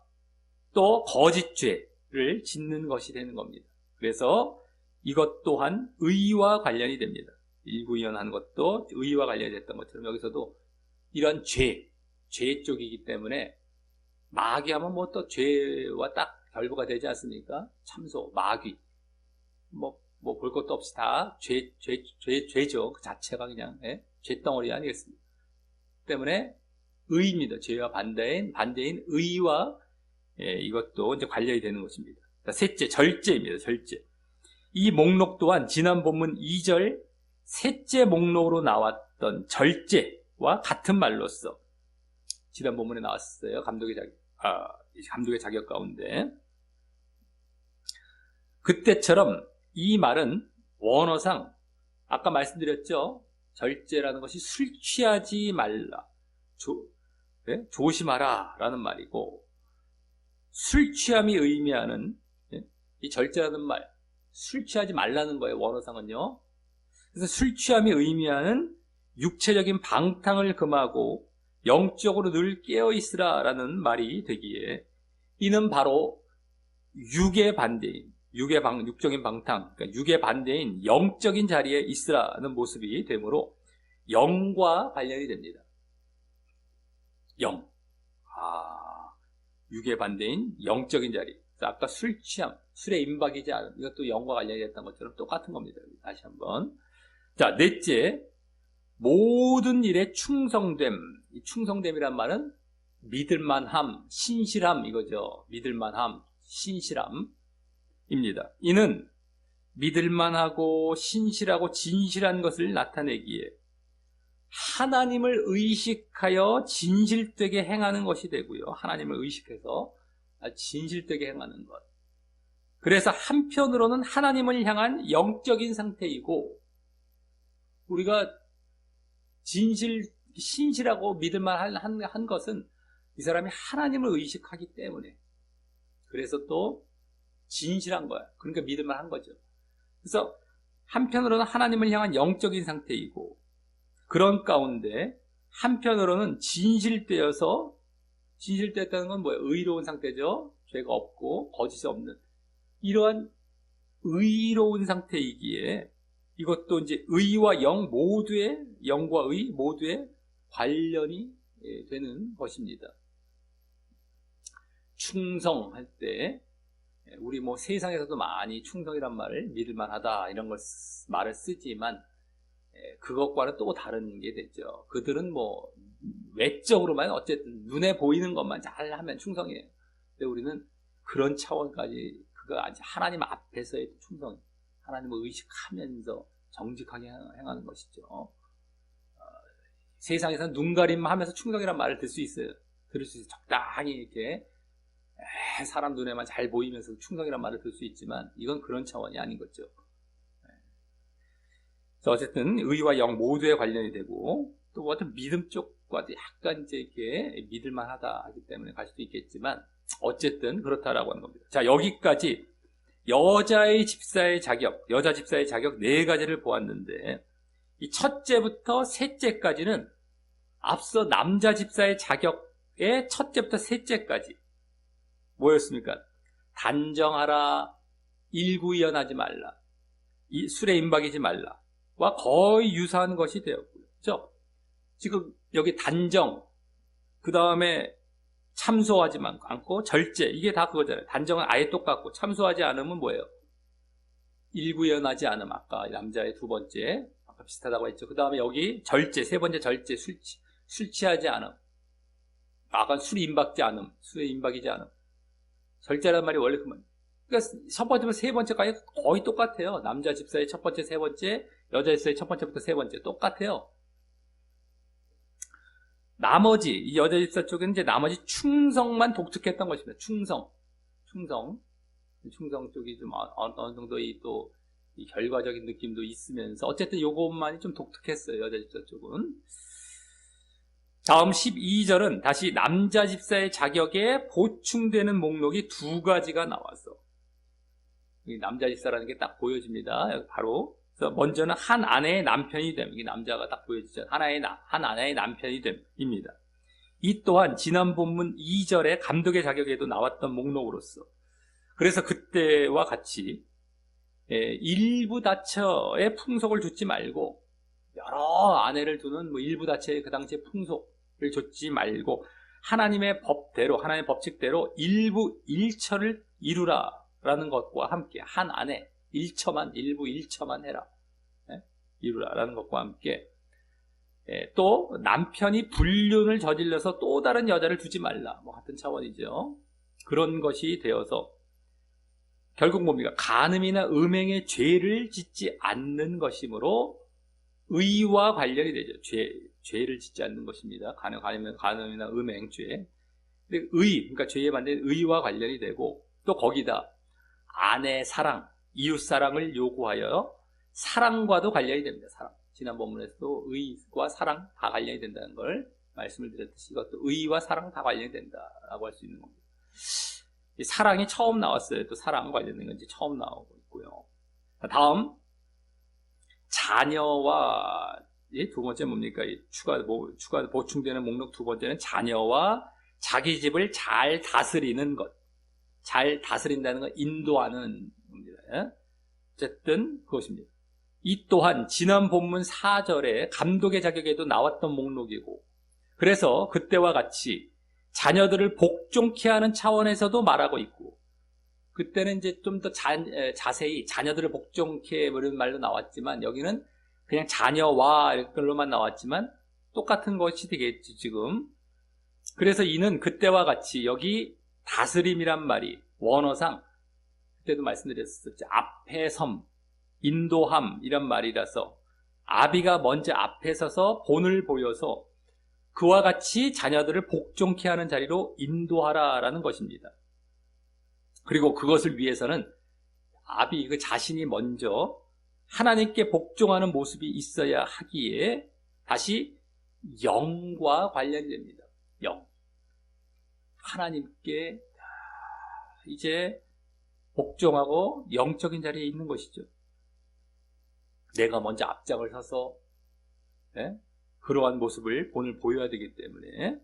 또 거짓죄를 짓는 것이 되는 겁니다. 그래서 이것 또한 의와 관련이 됩니다. 일구이언하는 것도 의와 관련이 됐던 것처럼 여기서도 이런 죄 쪽이기 때문에 마귀하면 뭐 또 죄와 딱 결부가 되지 않습니까? 참소, 마귀 볼 것도 없이 다 죄죠. 그 자체가 그냥 죄덩어리 아니겠습니까? 때문에 의입니다. 죄와 반대인 의와 이것도 이제 관련이 되는 것입니다. 셋째, 절제입니다. 절제. 이 목록 또한 지난 본문 2절 셋째 목록으로 나왔던 절제와 같은 말로써 지난 본문에 나왔어요. 감독의 자격 가운데. 그때처럼 이 말은 원어상 아까 말씀드렸죠. 절제라는 것이 술 취하지 말라, 조심하라 라는 말이고, 술 취함이 의미하는 이 절제라는 말, 술 취하지 말라는 거예요. 원어상은요. 그래서 술 취함이 의미하는 육체적인 방탕을 금하고 영적으로 늘 깨어있으라 라는 말이 되기에, 이는 바로 육의 반대인 육적인 방탕, 그러니까 육의 반대인 영적인 자리에 있으라는 모습이 되므로 영과 관련이 됩니다. 육의 반대인 영적인 자리. 아까 술 취함, 술에 임박이지 않은, 이것도 영과 관련이 됐던 것처럼 똑같은 겁니다. 다시 한번. 자, 넷째, 모든 일에 충성됨. 이 충성됨이란 말은 믿을만함, 신실함 이거죠. 믿을만함, 신실함입니다. 이는 믿을만하고 신실하고 진실한 것을 나타내기에 하나님을 의식하여 진실되게 행하는 것이 되고요. 하나님을 의식해서 진실되게 행하는 것. 그래서 한편으로는 하나님을 향한 영적인 상태이고, 우리가 신실하고 믿을만 한 것은 이 사람이 하나님을 의식하기 때문에, 그래서 또 진실한 거야. 그러니까 믿을만 한 거죠. 그래서 한편으로는 하나님을 향한 영적인 상태이고, 그런 가운데 한편으로는 진실되었다는 건 뭐예요? 의로운 상태죠. 죄가 없고 거짓이 없는 이러한 의로운 상태이기에, 이것도 이제 의와 영과 의 모두의 관련이 되는 것입니다. 충성할 때, 우리 세상에서도 많이 충성이란 말을 믿을만하다 이런 말을 쓰지만, 그것과는 또 다른 게 되죠. 그들은 외적으로만 어쨌든 눈에 보이는 것만 잘하면 충성이에요. 근데 우리는 그런 차원까지, 그거 아니지. 하나님 앞에서의 충성, 하나님을 의식하면서 정직하게 행하는 것이죠. 세상에서는 눈가림 하면서 충성이란 말을 들을 수 있어요. 적당히 이렇게 사람 눈에만 잘 보이면서 충성이란 말을 들을 수 있지만, 이건 그런 차원이 아닌 거죠. 어쨌든 의와 영 모두에 관련이 되고, 또 어떤 믿음 쪽과도 약간 이제 이렇게 믿을만하다 하기 때문에 갈 수도 있겠지만, 어쨌든 그렇다라고 하는 겁니다. 자, 여기까지 여자 집사의 자격 4가지를 보았는데, 이 첫째부터 셋째까지는 앞서 남자 집사의 자격의 첫째부터 셋째까지 뭐였습니까? 단정하라, 일구이연하지 말라, 술에 임박이지 말라 와 거의 유사한 것이 되었고요. 그렇죠? 지금 여기 단정, 그 다음에 참소하지 않고 절제, 이게 다 그거잖아요. 단정은 아예 똑같고, 참소하지 않으면 뭐예요? 일구연하지 않음, 아까 남자의 두 번째, 아까 비슷하다고 했죠. 그 다음에 여기 절제, 세 번째 절제, 술 취하지 않음, 아까 술에 임박이지 않음. 절제라는 말이 원래 그 말. 그러니까 첫 번째부터 세 번째까지 거의 똑같아요. 남자 집사의 첫 번째, 세 번째, 여자 집사의 첫 번째부터 세 번째 똑같아요. 나머지 이 여자 집사 쪽은 이제 나머지 충성만 독특했던 것입니다. 충성 쪽이 좀 어느 정도 이 결과적인 느낌도 있으면서, 어쨌든 요것만이 좀 독특했어요. 여자 집사 쪽은. 다음 12절은 다시 남자 집사의 자격에 보충되는 목록이 2가지가 나와서, 남자 집사라는 게 딱 보여집니다. 바로 그래서 먼저는 한 아내의 남편이 됨. 이게 남자가 딱 보여지죠. 한 아내의 남편이 됨입니다. 이 또한 지난 본문 2절의 감독의 자격에도 나왔던 목록으로서, 그래서 그때와 같이 일부 다처의 풍속을 두지 말고, 여러 아내를 두는 일부 다처의 그 당시의 풍속을 좇지 말고, 하나님의 법칙대로 일부 일처를 이루라라는 것과 함께, 한 아내 일부 일처만 해라, 이루라라는 것과 함께, 또 남편이 불륜을 저질러서 또 다른 여자를 두지 말라, 같은 차원이죠. 그런 것이 되어서 결국 뭡니까? 간음이나 음행의 죄를 짓지 않는 것이므로 의와 관련이 되죠. 죄를 짓지 않는 것입니다. 간음이나 음행죄. 근데 그러니까 죄에 반대는 의와 관련이 되고, 또 거기다 아내 사랑, 이웃 사랑을 요구하여 사랑과도 관련이 됩니다. 사랑. 지난 본문에서도 의와 사랑 다 관련이 된다는 걸 말씀을 드렸듯이, 이것도 의와 사랑 다 관련이 된다라고 할 수 있는 겁니다. 이 사랑이 처음 나왔어요. 또 사랑 관련된 건지 처음 나오고 있고요. 다음 자녀와, 두 번째 뭡니까? 추가 보충되는 목록 두 번째는 자녀와 자기 집을 잘 다스리는 것. 잘 다스린다는 건 인도하는 겁니다. 어쨌든 그것입니다. 이 또한 지난 본문 4절에 감독의 자격에도 나왔던 목록이고, 그래서 그때와 같이 자녀들을 복종케 하는 차원에서도 말하고 있고, 그때는 이제 좀 더 자세히 자녀들을 복종케 이런 말로 나왔지만, 여기는 그냥 자녀와 이걸로만 나왔지만 똑같은 것이 되겠지 지금. 그래서 이는 그때와 같이, 여기 다스림이란 말이 원어상 그때도 말씀드렸었죠. 앞에 섬, 인도함 이란 말이라서 아비가 먼저 앞에 서서 본을 보여서 그와 같이 자녀들을 복종케 하는 자리로 인도하라라는 것입니다. 그리고 그것을 위해서는 아비 그 자신이 먼저 하나님께 복종하는 모습이 있어야 하기에 다시 영과 관련됩니다. 영. 하나님께 이제 복종하고 영적인 자리에 있는 것이죠. 내가 먼저 앞장을 서서 그러한 모습을 본을 보여야 되기 때문에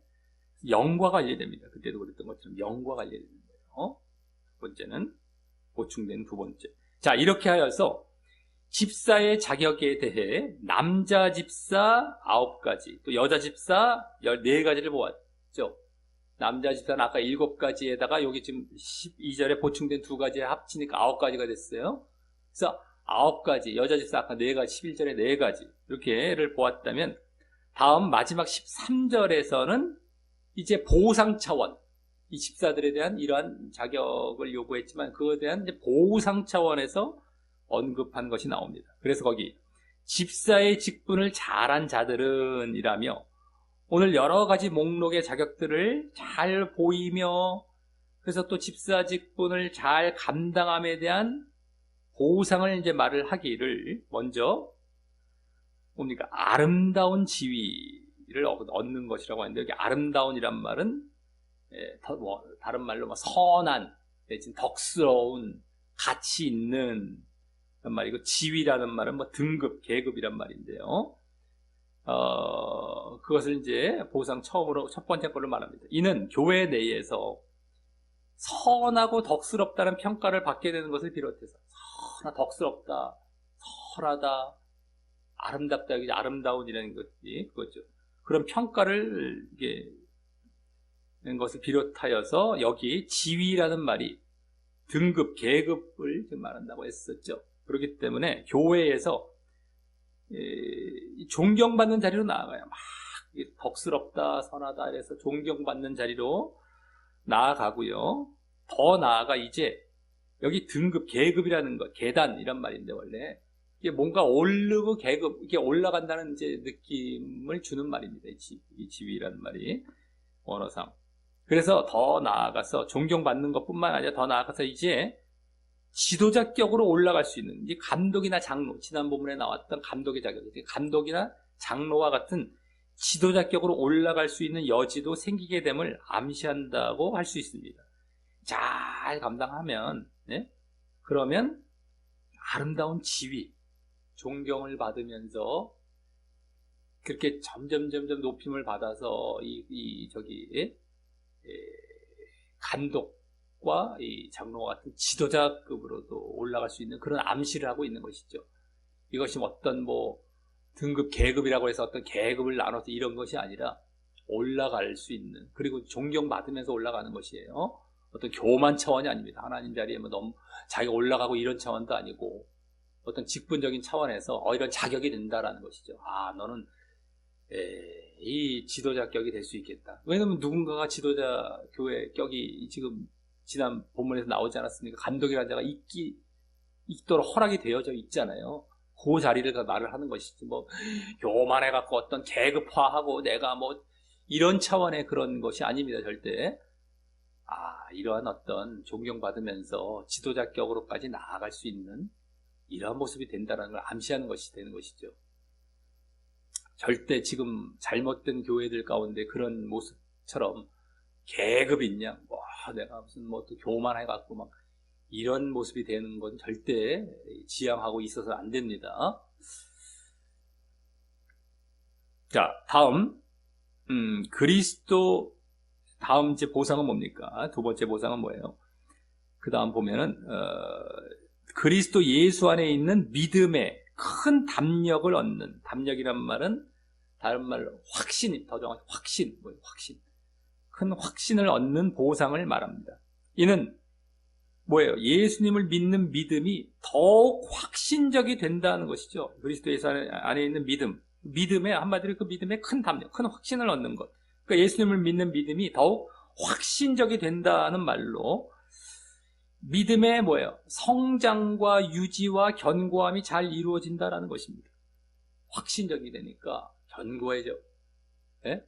영과 관련됩니다. 그때도 그랬던 것처럼 영과 관련되는 거예요. 두 번째는 보충된 두 번째. 자, 이렇게 하여서 집사의 자격에 대해 남자 집사 9가지, 또 여자 집사 14가지를 보았죠. 남자 집사는 아까 7가지에다가 여기 지금 12절에 보충된 2가지에 합치니까 9가지가 됐어요. 그래서 9가지, 여자 집사 아까 4가지, 11절에 4가지 이렇게를 보았다면 다음 마지막 13절에서는 이제 보상 차원, 이 집사들에 대한 이러한 자격을 요구했지만 그거에 대한 이제 보상 차원에서 언급한 것이 나옵니다. 그래서 거기 집사의 직분을 잘한 자들은 이라며 오늘 여러 가지 목록의 자격들을 잘 보이며 그래서 또 집사 직분을 잘 감당함에 대한 보상을 이제 말을 하기를 먼저 뭡니까? 아름다운 지위를 얻는 것이라고 하는데 여기 아름다운이란 말은 다른 말로 선한, 내지는 덕스러운, 가치 있는 이런 말이고 지위라는 말은 등급, 계급이란 말인데요. 그것을 이제 보상 처음으로 첫 번째 걸로 말합니다. 이는 교회 내에서 선하고 덕스럽다는 평가를 받게 되는 것을 비롯해서 선하다, 덕스럽다, 설하다, 아름답다, 여기 아름다운이라는 것이 그거죠. 그런 평가를 이게 것을 비롯하여서 여기 지위라는 말이 등급, 계급을 말한다고 했었죠. 그렇기 때문에 교회에서 존경받는 자리로 나아가요. 막 덕스럽다, 선하다 이래서 존경받는 자리로 나아가고요. 더 나아가 이제 여기 등급, 계급이라는 것, 계단 이란 말인데 원래 이게 뭔가 오르고 계급, 이게 올라간다는 이제 느낌을 주는 말입니다. 이 지위라는 말이 원어상. 그래서 더 나아가서 존경받는 것뿐만 아니라 더 나아가서 이제 지도자격으로 올라갈 수 있는 이제 감독이나 장로, 지난 본문에 나왔던 감독의 자격, 감독이나 장로와 같은 지도자격으로 올라갈 수 있는 여지도 생기게 됨을 암시한다고 할 수 있습니다. 잘 감당하면 그러면 아름다운 지위, 존경을 받으면서 그렇게 점점 높임을 받아서 감독과 이 장로와 같은 지도자급으로도 올라갈 수 있는 그런 암시를 하고 있는 것이죠. 이것이 어떤 등급, 계급이라고 해서 어떤 계급을 나눠서 이런 것이 아니라 올라갈 수 있는, 그리고 존경받으면서 올라가는 것이에요. 어떤 교만 차원이 아닙니다. 하나님 자리에 너무 자기가 올라가고 이런 차원도 아니고 어떤 직분적인 차원에서 이런 자격이 된다라는 것이죠. 너는 이 지도자격이 될 수 있겠다. 왜냐하면 누군가가 지도자 교회 격이 지금 지난 본문에서 나오지 않았습니까? 감독이라는 자가 있도록 허락이 되어져 있잖아요. 그 자리를 말을 하는 것이지 교만해갖고 어떤 계급화하고 내가 이런 차원의 그런 것이 아닙니다. 절대. 이러한 어떤 존경받으면서 지도자격으로까지 나아갈 수 있는 이러한 모습이 된다는 걸 암시하는 것이 되는 것이죠. 절대 지금 잘못된 교회들 가운데 그런 모습처럼 계급 있냐, 내가 무슨 또 교만해갖고 이런 모습이 되는 건 절대 지향하고 있어서 안 됩니다. 자, 다음 그리스도 다음 이제 보상은 뭡니까? 두 번째 보상은 뭐예요? 그 다음 보면은 그리스도 예수 안에 있는 믿음의 큰 담력을 얻는, 담력이란 말은 다른 말로 확신, 더 정확히 확신, 확신, 큰 확신을 얻는 보상을 말합니다. 이는 뭐예요? 예수님을 믿는 믿음이 더욱 확신적이 된다는 것이죠. 그리스도 예수 안에 있는 믿음의 한마디로 그 믿음의 큰 담력, 큰 확신을 얻는 것. 그러니까 예수님을 믿는 믿음이 더욱 확신적이 된다는 말로 믿음의 성장과 유지와 견고함이 잘 이루어진다라는 것입니다. 확신적이 되니까 견고해져. 예?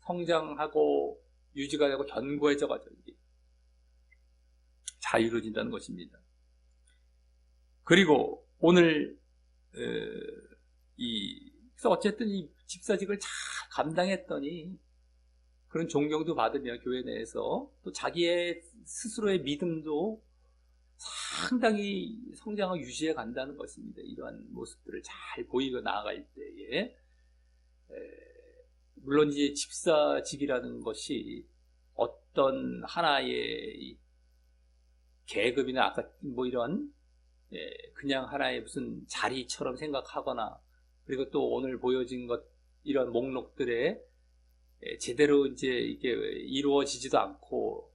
성장하고 유지가 되고 견고해져가지고 이게 자유로워진다는 것입니다. 그리고 오늘 그래서 어쨌든 이 집사직을 잘 감당했더니 그런 존경도 받으며 교회 내에서 또 자기의 스스로의 믿음도 상당히 성장하고 유지해 간다는 것입니다. 이러한 모습들을 잘 보이고 나아갈 때에 물론 이제 집사직이라는 것이 어떤 하나의 계급이나 아까 뭐 이런 그냥 하나의 무슨 자리처럼 생각하거나 그리고 또 오늘 보여진 것 이런 목록들에 제대로 이제 이게 이루어지지도 않고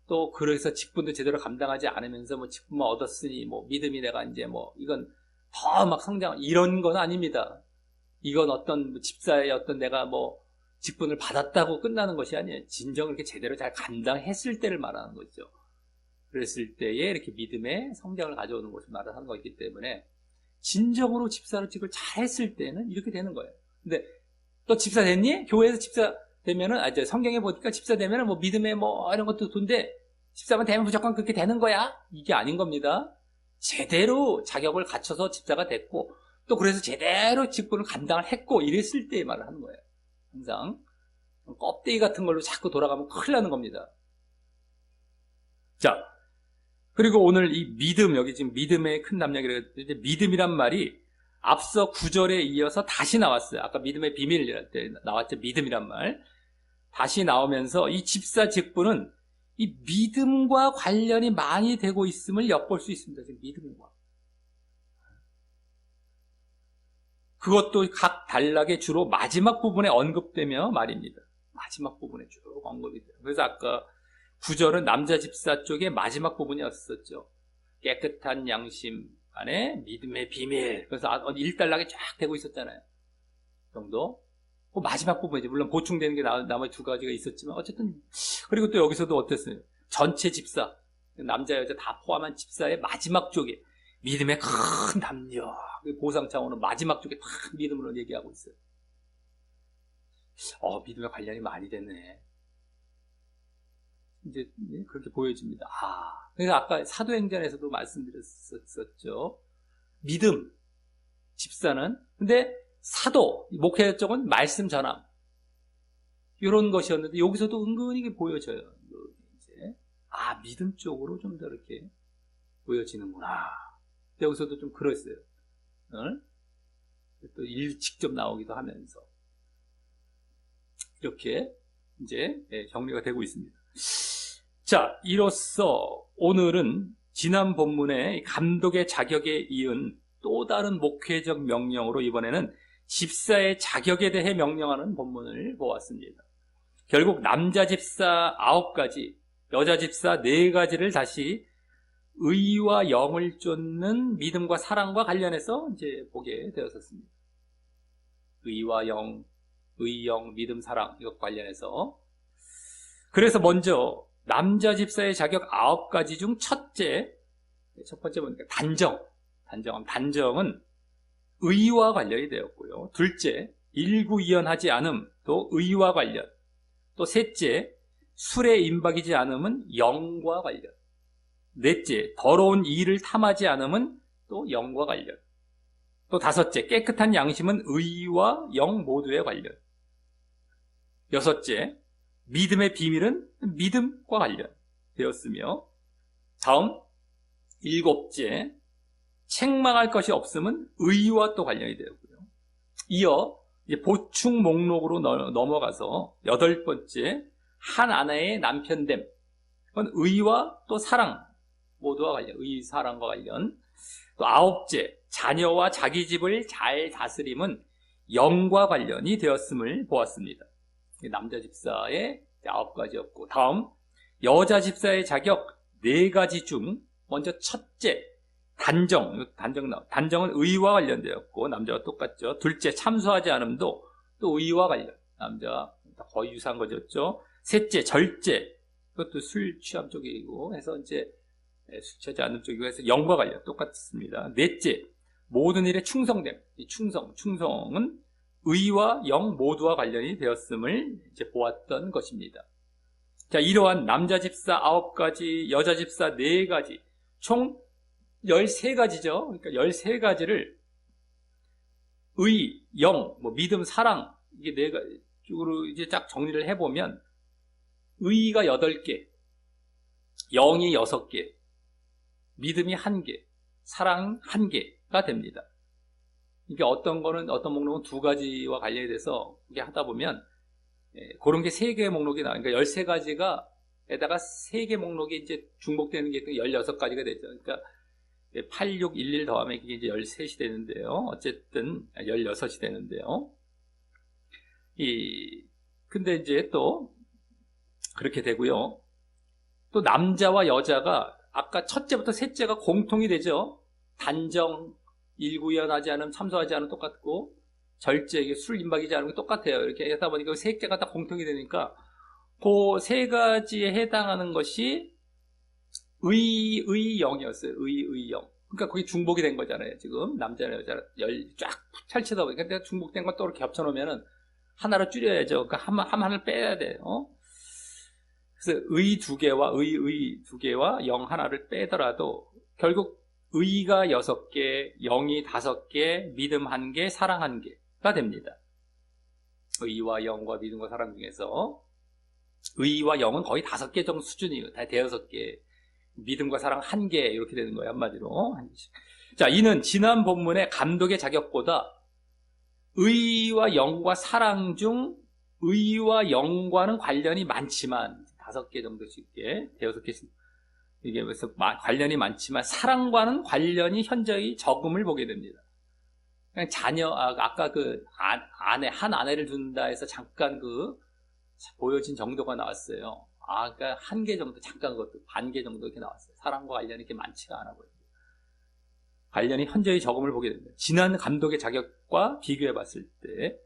또 그래서 직분도 제대로 감당하지 않으면서 뭐 직분만 얻었으니 뭐 믿음이 내가 이제 뭐 이건 더 막 성장 이런 건 아닙니다. 이건 어떤 집사의 어떤 내가 뭐 직분을 받았다고 끝나는 것이 아니에요. 진정 이렇게 제대로 잘 감당했을 때를 말하는 거죠. 그랬을 때에 이렇게 믿음의 성장을 가져오는 것을 말하는 것이기 때문에 진정으로 집사직을 잘 했을 때는 이렇게 되는 거예요. 근데 또 집사 됐니? 교회에서 집사 되면은, 이제 성경에 보니까 집사 되면은 뭐 믿음에 뭐 이런 것도 돈데 집사만 되면 무조건 그렇게 되는 거야? 이게 아닌 겁니다. 제대로 자격을 갖춰서 집사가 됐고 또 그래서 제대로 직분을 감당을 했고 이랬을 때 말을 하는 거예요. 항상 껍데기 같은 걸로 자꾸 돌아가면 큰일 나는 겁니다. 자, 그리고 오늘 이 믿음, 여기 지금 믿음의 큰 담력이라고 했는데 믿음이란 말이 앞서 9절에 이어서 다시 나왔어요. 아까 믿음의 비밀이랄 때 나왔죠. 믿음이란 말. 다시 나오면서 이 집사 직분은 이 믿음과 관련이 많이 되고 있음을 엿볼 수 있습니다. 지금 믿음과. 그것도 각 단락의 주로 마지막 부분에 언급되며 말입니다. 마지막 부분에 쭉 언급이 돼요. 그래서 아까 9절은 남자 집사 쪽의 마지막 부분이었었죠. 깨끗한 양심 안에 믿음의 비밀. 그래서 1단락에 쫙 되고 있었잖아요. 그 정도. 그 마지막 부분이지. 물론 보충되는 게 나머지 두 가지가 있었지만 어쨌든. 그리고 또 여기서도 어땠어요? 전체 집사, 남자 여자 다 포함한 집사의 마지막 쪽에 믿음의 큰 담력, 보상 차원은 마지막 쪽에 다 믿음으로 얘기하고 있어요. 믿음의 관련이 많이 됐네. 이제 그렇게 보여집니다. 그래서 아까 사도행전에서도 말씀드렸었죠. 믿음, 집사는. 근데 사도, 목회 쪽은 말씀 전함. 이런 것이었는데 여기서도 은근히 보여져요. 이제 믿음 쪽으로 좀 더 이렇게 보여지는구나. 여기서도 좀 그랬어요. 또 직접 나오기도 하면서 이렇게 이제 정리가 되고 있습니다. 자, 이로써 오늘은 지난 본문의 감독의 자격에 이은 또 다른 목회적 명령으로 이번에는 집사의 자격에 대해 명령하는 본문을 보았습니다. 결국 남자 집사 9가지, 여자 집사 4가지를 다시 의와 영을 쫓는 믿음과 사랑과 관련해서 이제 보게 되었었습니다. 의와 영, 의영, 믿음, 사랑 이것 관련해서. 그래서 먼저 남자 집사의 자격 9가지 중 첫 번째 보니까 단정은 의와 관련이 되었고요. 둘째, 일구이연하지 않음, 또 의와 관련. 또 셋째, 술에 임박이지 않음은 영과 관련. 넷째, 더러운 일을 탐하지 않음은 또 영과 관련. 또 다섯째, 깨끗한 양심은 의와 영 모두에 관련. 여섯째, 믿음의 비밀은 믿음과 관련 되었으며, 다음 7째, 책망할 것이 없음은 의와 또 관련이 되었고요. 이어 이제 보충 목록으로 넘어가서 8번째, 한 아내의 남편됨. 그건 의와 또 사랑 모두와 관련, 의, 사랑과 관련. 또 9째, 자녀와 자기 집을 잘 다스림은 영과 관련이 되었음을 보았습니다. 남자 집사의 9가지였고, 다음 여자 집사의 자격 4가지 중 먼저 첫째, 단정은 의와 관련되었고 남자와 똑같죠. 둘째, 참소하지 않음도 또 의와 관련, 남자와 거의 유사한 거였죠. 셋째, 절제, 그것도 술 취함 쪽이고 해서 이제 술 취하지 않는 쪽이고 해서 영과 관련 똑같습니다. 넷째, 모든 일에 충성됨. 이 충성은 의와 영 모두와 관련이 되었음을 이제 보았던 것입니다. 자, 이러한 남자 집사 9가지, 여자 집사 4가지, 총 13가지죠. 그러니까 13가지를 의, 영, 믿음, 사랑, 이게 4가지 쪽으로 이제 쫙 정리를 해보면, 의가 8개, 영이 6개, 믿음이 1개, 사랑 1개가 됩니다. 이게 어떤 목록은 2가지와 관련이 돼서 이게 하다 보면, 그런 게 3개의 목록이 나와요. 그러니까 13가지가, 에다가 3개 목록이 이제 중복되는 게 16가지가 되죠. 그러니까 8, 6, 1, 1 더하면 이게 이제 13이 되는데요. 어쨌든 16이 되는데요. 근데 이제 또 그렇게 되고요. 또 남자와 여자가 아까 첫째부터 셋째가 공통이 되죠. 단정, 일구연하지 않음, 참소하지 않음 똑같고, 절제, 술 임박이지 않은 게 똑같아요. 이렇게 하다 보니까 3개가 다 공통이 되니까 그 3가지에 해당하는 것이 의영이었어요. 의영. 그러니까 거기 중복이 된 거잖아요. 지금 남자나 여자 쫙 펼치다 보니까 내가 중복된 걸 또 이렇게 겹쳐놓으면은 하나로 줄여야죠. 그러니까 하나를 빼야 돼요. 그래서 의 2개와 의 2개와 영 하나를 빼더라도 결국 의가 6개, 영이 5개, 믿음 1개, 사랑 1개가 됩니다. 의와 영과 믿음과 사랑 중에서 의와 영은 거의 5개 정도 수준이에요. 다 5개. 믿음과 사랑 1개 이렇게 되는 거예요. 한마디로. 자, 이는 지난 본문의 감독의 자격보다 의와 영과 사랑 중 의와 영과는 관련이 많지만 5개 정도씩 5개씩 이게 그래서 관련이 많지만 사랑과는 관련이 현저히 적음을 보게 됩니다. 그냥 자녀, 아까 한 아내를 둔다 해서 잠깐 보여진 정도가 나왔어요. 그러니까 1개 정도, 잠깐 그것도 반 개 정도 이렇게 나왔어요. 사랑과 관련이 이렇게 많지가 않아 보여요. 관련이 현저히 적음을 보게 됩니다. 지난 감독의 자격과 비교해 봤을 때,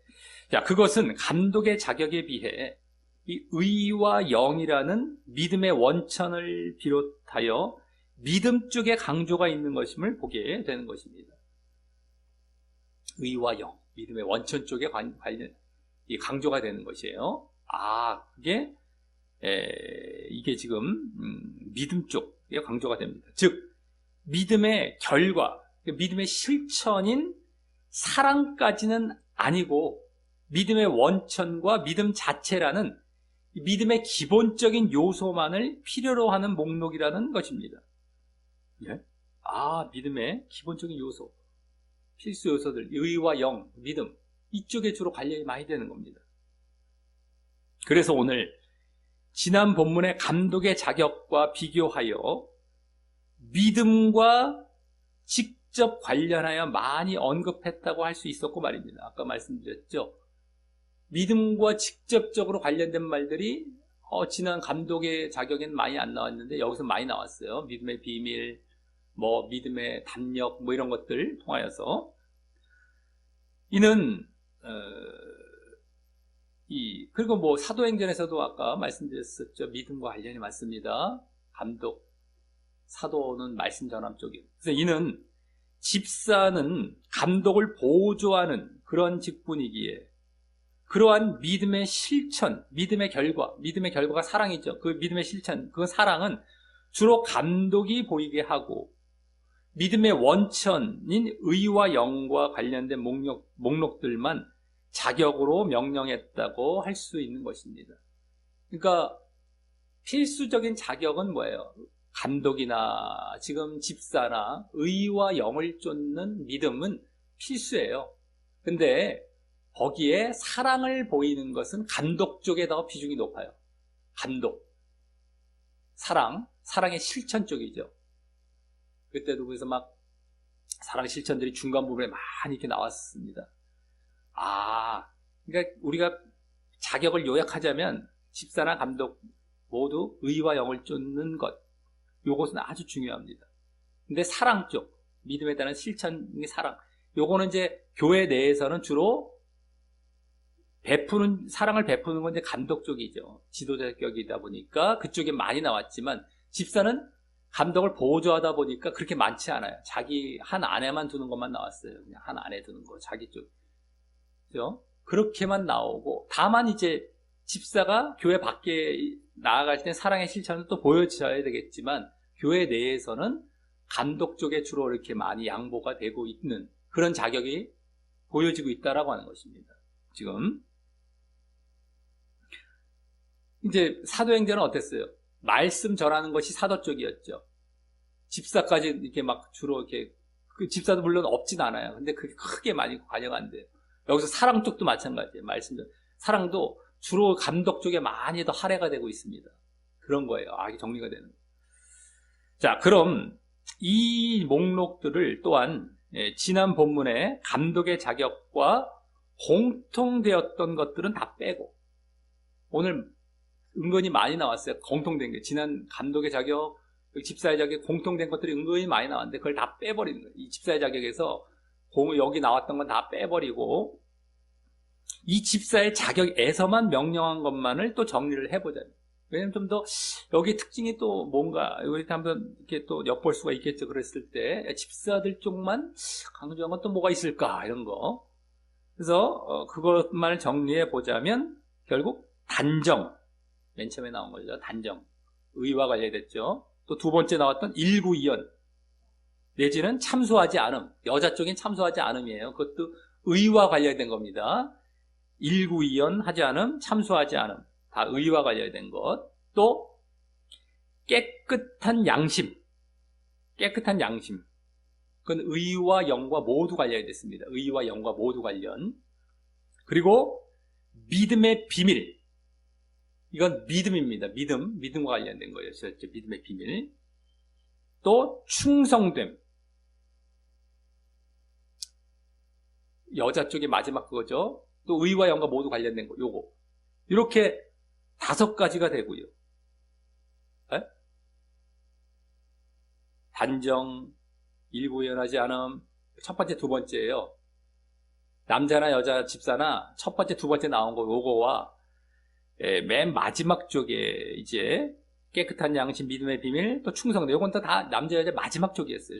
자, 그것은 감독의 자격에 비해 이 의와 영이라는 믿음의 원천을 비롯하여 믿음 쪽에 강조가 있는 것임을 보게 되는 것입니다. 의와 영, 믿음의 원천 쪽에 이 강조가 되는 것이에요. 이게 지금 믿음 쪽에 강조가 됩니다. 즉 믿음의 결과, 믿음의 실천인 사랑까지는 아니고 믿음의 원천과 믿음 자체라는 믿음의 기본적인 요소만을 필요로 하는 목록이라는 것입니다. 예? 믿음의 기본적인 요소, 필수 요소들, 의와 영, 믿음, 이쪽에 주로 관련이 많이 되는 겁니다. 그래서 오늘 지난 본문의 감독의 자격과 비교하여 믿음과 직접 관련하여 많이 언급했다고 할 수 있었고 말입니다. 아까 말씀드렸죠. 믿음과 직접적으로 관련된 말들이 지난 감독의 자격에는 많이 안 나왔는데 여기서 많이 나왔어요. 믿음의 비밀, 믿음의 담력, 이런 것들 통하여서 이는 그리고 사도행전에서도 아까 말씀드렸었죠. 믿음과 관련이 많습니다. 감독, 사도는 말씀 전함 쪽이에요. 그래서 이는 집사는 감독을 보조하는 그런 직분이기에 그러한 믿음의 실천, 믿음의 결과가 사랑이죠. 그 믿음의 실천, 그 사랑은 주로 감독이 보이게 하고 믿음의 원천인 의와 영과 관련된 목록들만 자격으로 명령했다고 할 수 있는 것입니다. 그러니까 필수적인 자격은 뭐예요? 감독이나 지금 집사나 의와 영을 쫓는 믿음은 필수예요. 근데 거기에 사랑을 보이는 것은 감독 쪽에 더 비중이 높아요. 감독, 사랑의 실천 쪽이죠. 그때도 그래서 사랑 실천들이 중간 부분에 많이 이렇게 나왔습니다. 그러니까 우리가 자격을 요약하자면 집사나 감독 모두 의와 영을 쫓는 것, 요것은 아주 중요합니다. 근데 사랑 쪽, 믿음에 따른 실천의 사랑, 요거는 이제 교회 내에서는 주로 사랑을 베푸는 건 이제 감독 쪽이죠. 지도자 격이다 보니까 그쪽에 많이 나왔지만 집사는 감독을 보조하다 보니까 그렇게 많지 않아요. 자기 한 안에만 두는 것만 나왔어요. 그냥 한 안에 두는 거, 자기 쪽. 그죠? 그렇게만 나오고, 다만 이제 집사가 교회 밖에 나아갈 때 사랑의 실천을 또 보여줘야 되겠지만, 교회 내에서는 감독 쪽에 주로 이렇게 많이 양보가 되고 있는 그런 자격이 보여지고 있다라고 하는 것입니다. 지금. 이제 사도행전은 어땠어요? 말씀 전하는 것이 사도 쪽이었죠. 집사까지 이렇게 막 주로 이렇게, 그 집사도 물론 없진 않아요. 근데 그게 크게 많이 관여가 안 돼요. 여기서 사랑 쪽도 마찬가지예요. 말씀 전. 사랑도 주로 감독 쪽에 많이 더 할애가 되고 있습니다. 그런 거예요. 이게 정리가 되는 거예요. 자, 그럼 이 목록들을 또한 지난 본문에 감독의 자격과 공통되었던 것들은 다 빼고, 오늘 은근히 많이 나왔어요. 공통된 게. 지난 감독의 자격, 집사의 자격에 공통된 것들이 은근히 많이 나왔는데 그걸 다 빼버리는 거예요. 이 집사의 자격에서 여기 나왔던 건 다 빼버리고, 이 집사의 자격에서만 명령한 것만을 또 정리를 해보자요. 왜냐면 좀 더 여기 특징이 또 뭔가 여기 한번 이렇게 또 엿볼 수가 있겠죠. 그랬을 때 집사들 쪽만 강조한 건 또 뭐가 있을까, 이런 거. 그래서 그것만을 정리해 보자면 결국 단정, 맨 처음에 나온 거죠. 단정, 의와 관련됐죠. 또 두 번째 나왔던 일구이연, 내지는 참소하지 않음, 여자 쪽엔 참소하지 않음이에요. 그것도 의와 관련된 겁니다. 일구이연 하지 않음, 참소하지 않음, 다 의와 관련된 것. 또 깨끗한 양심, 깨끗한 양심, 그건 의와 영과 모두 관련이 됐습니다. 의와 영과 모두 관련. 그리고 믿음의 비밀, 이건 믿음입니다. 믿음과 관련된 거예요. 믿음의 비밀. 또 충성됨, 여자 쪽이 마지막 그거죠. 또 의와 영과 모두 관련된 거, 요거. 이렇게 5가지가 되고요. 에? 단정, 일구이연하지 않음, 첫 번째, 두 번째예요. 남자나 여자 집사나 첫 번째, 두 번째 나온 거 요거와 맨 마지막 쪽에 이제 깨끗한 양심, 믿음의 비밀, 또 충성됨, 요건 다 남자 여자 마지막 쪽이었어요.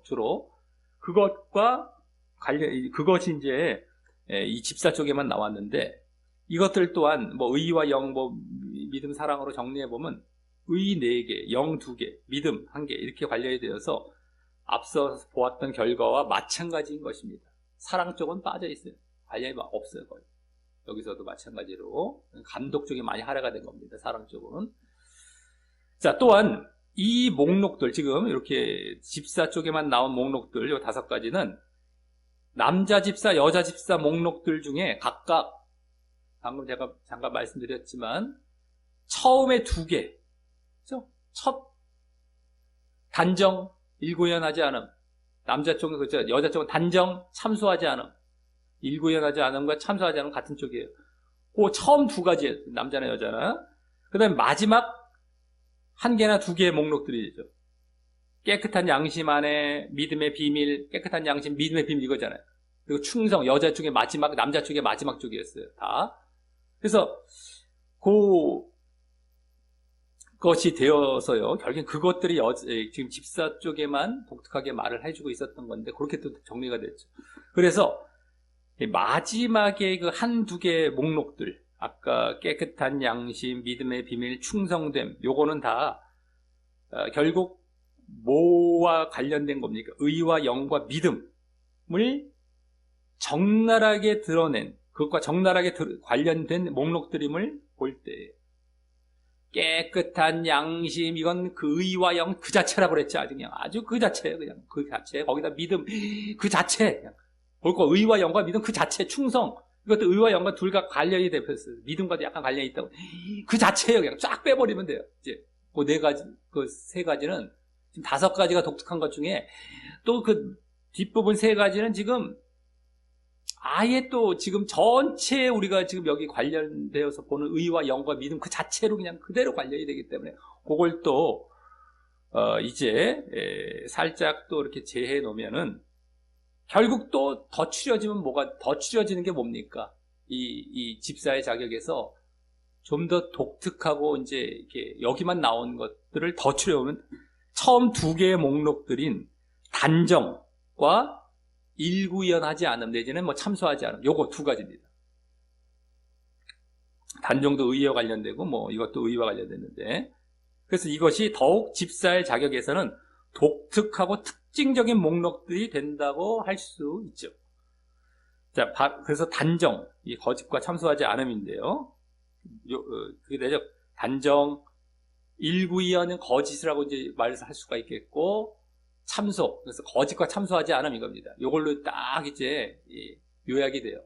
주로 그것과 관련, 그것이 이제 이 집사 쪽에만 나왔는데, 이것들 또한 뭐 의와 영, 뭐 믿음, 사랑으로 정리해 보면 의 4개, 영 2개, 믿음 1개 이렇게 관련이 되어서 앞서 보았던 결과와 마찬가지인 것입니다. 사랑 쪽은 빠져 있어요. 관련이 없어요, 거의. 여기서도 마찬가지로 감독 쪽이 많이 할애가 된 겁니다. 사랑 쪽은. 자, 또한 이 목록들, 지금 이렇게 집사 쪽에만 나온 목록들, 요 5가지는 남자 집사, 여자 집사 목록들 중에 각각, 방금 제가 잠깐 말씀드렸지만 처음에 2개, 그렇죠? 첫 단정, 일구이연하지 않음, 남자 쪽은 그렇죠. 여자 쪽은 단정, 참소하지 않음, 일구이연하지 않음과 참소하지 않음 같은 쪽이에요. 그 처음 2가지, 남자나 여자나. 그 다음에 마지막 1개나 2개의 목록들이죠. 깨끗한 양심 안에 믿음의 비밀, 깨끗한 양심, 믿음의 비밀 이거잖아요. 그리고 충성, 여자 쪽에 마지막, 남자 쪽에 마지막 쪽이었어요. 다. 그래서 그것이 되어서요. 결국엔 그것들이 지금 집사 쪽에만 독특하게 말을 해주고 있었던 건데 그렇게 또 정리가 됐죠. 그래서 마지막에 그 1-2개의 목록들, 아까 깨끗한 양심, 믿음의 비밀, 충성됨, 요거는 다 결국 뭐와 관련된 겁니까? 의와 영과 믿음을 적나라하게 드러낸, 그것과 적나라하게 관련된 목록들임을 볼 때, 깨끗한 양심, 이건 그 의와 영 그 자체라고 그랬죠. 아주 그 자체예요. 그냥 그 자체. 거기다 믿음 그 자체. 그냥 볼 거 의와 영과 믿음 그 자체. 충성, 이것도 의와 영과 둘과 관련이 되었어요. 믿음과도 약간 관련이 있다고. 그 자체예요. 그냥 쫙 빼버리면 돼요. 이제 그 4가지, 그 3가지는 지금 5가지가 독특한 것 중에 또 그 뒷부분 3가지는 지금 아예 또 지금 전체 우리가 지금 여기 관련되어서 보는 의와 영과 믿음 그 자체로 그냥 그대로 관련이 되기 때문에 그걸 또 이제 살짝 또 이렇게 재해 놓으면은 결국 또 더 추려지면 더 추려지는 게 뭡니까? 이 집사의 자격에서 좀 더 독특하고 이제 이렇게 여기만 나온 것들을 더 추려오면 처음 두 개의 목록들인 단정과 일구이연하지 않음 내지는 뭐 참소하지 않음, 요거 두 가지입니다. 단정도 의와 관련되고 뭐 이것도 의와 관련됐는데, 그래서 이것이 더욱 집사의 자격에서는 독특하고 특징적인 목록들이 된다고 할 수 있죠. 자, 그래서 단정, 이 거짓과 참소하지 않음인데요. 그게 되죠. 단정, 일구이연은 거짓이라고 이제 말을 할 수가 있겠고, 참소, 그래서 거짓과 참소하지 않음 이겁니다. 이걸로 딱 이제 요약이 돼요.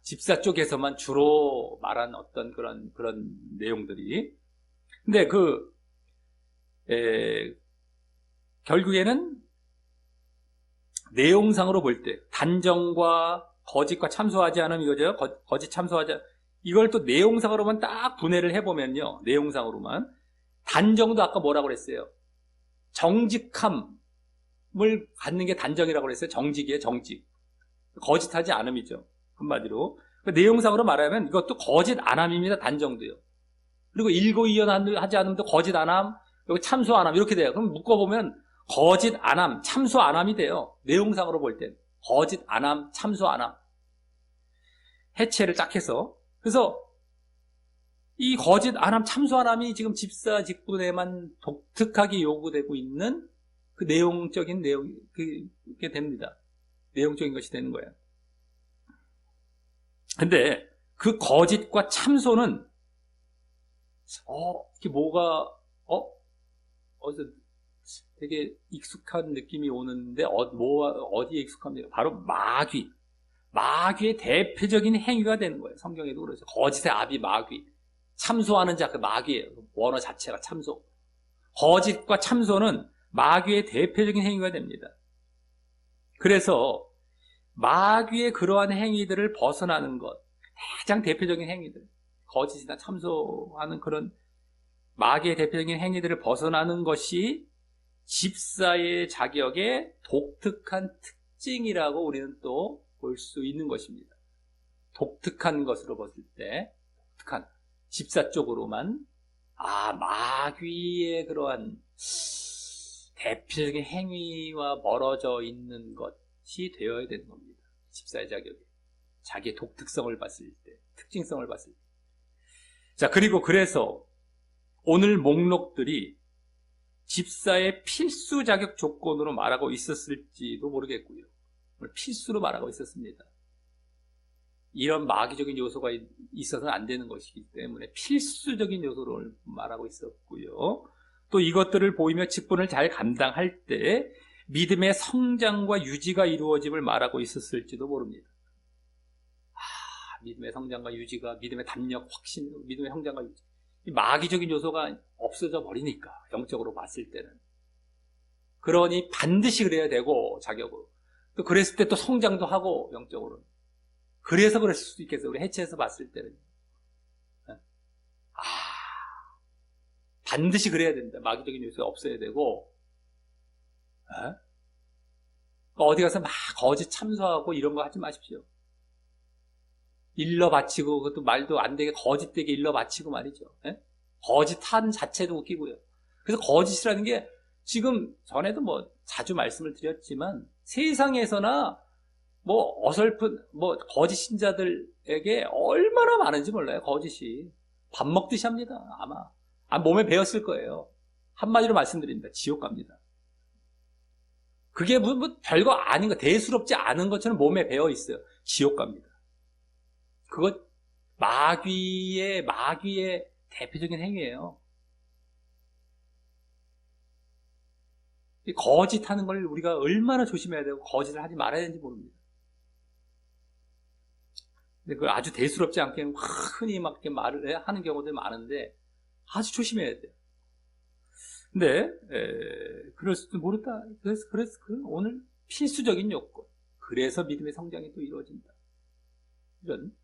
집사 쪽에서만 주로 말한 어떤 그런 내용들이. 근데 결국에는 내용상으로 볼 때 단정과 거짓과 참소하지 않음 이거죠. 거짓 참소하지 않음. 이걸 또 내용상으로만 딱 분해를 해보면요. 내용상으로만 단정도 아까 뭐라고 그랬어요? 정직함을 갖는 게 단정이라고 그랬어요. 정직이에요. 정직. 거짓하지 않음이죠. 한마디로. 내용상으로 말하면 이것도 거짓 안함입니다. 단정도요. 그리고 일고이연하지 않음도 거짓 안함, 여기 참소 안함 이렇게 돼요. 그럼 묶어보면 거짓 안함, 참소 안함이 돼요. 내용상으로 볼 땐 거짓 안함, 참소 안함. 해체를 딱 해서. 그래서 이 거짓 안함, 참소 안함이 지금 집사 직분에만 독특하게 요구되고 있는 그 내용적인 그게 됩니다. 내용적인 것이 되는 거예요. 근데 그 거짓과 참소는 이게 뭐가 어디서 되게 익숙한 느낌이 오는데 어디에 익숙합니까? 바로 마귀의 대표적인 행위가 되는 거예요. 성경에도 그러죠. 거짓의 아비 마귀. 참소하는 자 그 마귀예요. 원어 자체가 참소. 거짓과 참소는 마귀의 대표적인 행위가 됩니다. 그래서 마귀의 그러한 행위들을 벗어나는 것, 가장 대표적인 행위들, 거짓이나 참소하는 그런 마귀의 대표적인 행위들을 벗어나는 것이 집사의 자격의 독특한 특징이라고 우리는 또 볼 수 있는 것입니다. 독특한 것으로 봤을 때, 독특한 집사 쪽으로만 마귀의 그러한 대표적인 행위와 멀어져 있는 것이 되어야 되는 겁니다. 집사의 자격에. 자기의 독특성을 봤을 때, 특징성을 봤을 때. 자, 그리고 그래서 오늘 목록들이 집사의 필수 자격 조건으로 말하고 있었을지도 모르겠고요. 필수로 말하고 있었습니다. 이런 마귀적인 요소가 있어서는 안 되는 것이기 때문에 필수적인 요소를 말하고 있었고요. 또 이것들을 보이며 직분을 잘 감당할 때 믿음의 성장과 유지가 이루어짐을 말하고 있었을지도 모릅니다. 믿음의 성장과 유지가, 믿음의 담력, 확신, 믿음의 성장과 유지. 이 마귀적인 요소가 없어져 버리니까, 영적으로 봤을 때는. 그러니 반드시 그래야 되고, 자격으로. 또 그랬을 때 또 성장도 하고, 영적으로. 그래서 그랬을 수도 있겠어요. 우리 해체해서 봤을 때는. 반드시 그래야 된다. 마귀적인 요소가 없어야 되고, 어디 가서 막 거짓 참소하고 이런 거 하지 마십시오. 일러 바치고, 그것도 말도 안 되게 거짓되게 일러 바치고 말이죠. 거짓한 자체도 웃기고요. 그래서 거짓이라는 게 지금 전에도 뭐 자주 말씀을 드렸지만 세상에서나 뭐 어설픈 뭐 거짓 신자들에게 얼마나 많은지 몰라요. 거짓이 밥 먹듯이 합니다. 아마 몸에 배었을 거예요. 한마디로 말씀드립니다. 지옥 갑니다. 그게 뭐 별거 아닌 거, 대수롭지 않은 것처럼 몸에 배어 있어요. 지옥 갑니다. 그거 마귀의 대표적인 행위예요. 거짓하는 걸 우리가 얼마나 조심해야 되고 거짓을 하지 말아야 되는지 모릅니다. 근데 그 아주 대수롭지 않게 흔히 막 이렇게 말을 하는 경우도 많은데 아주 조심해야 돼요. 근데 그럴 수도 모른다. 그래서 오늘 필수적인 요건. 그래서 믿음의 성장이 또 이루어진다. 이런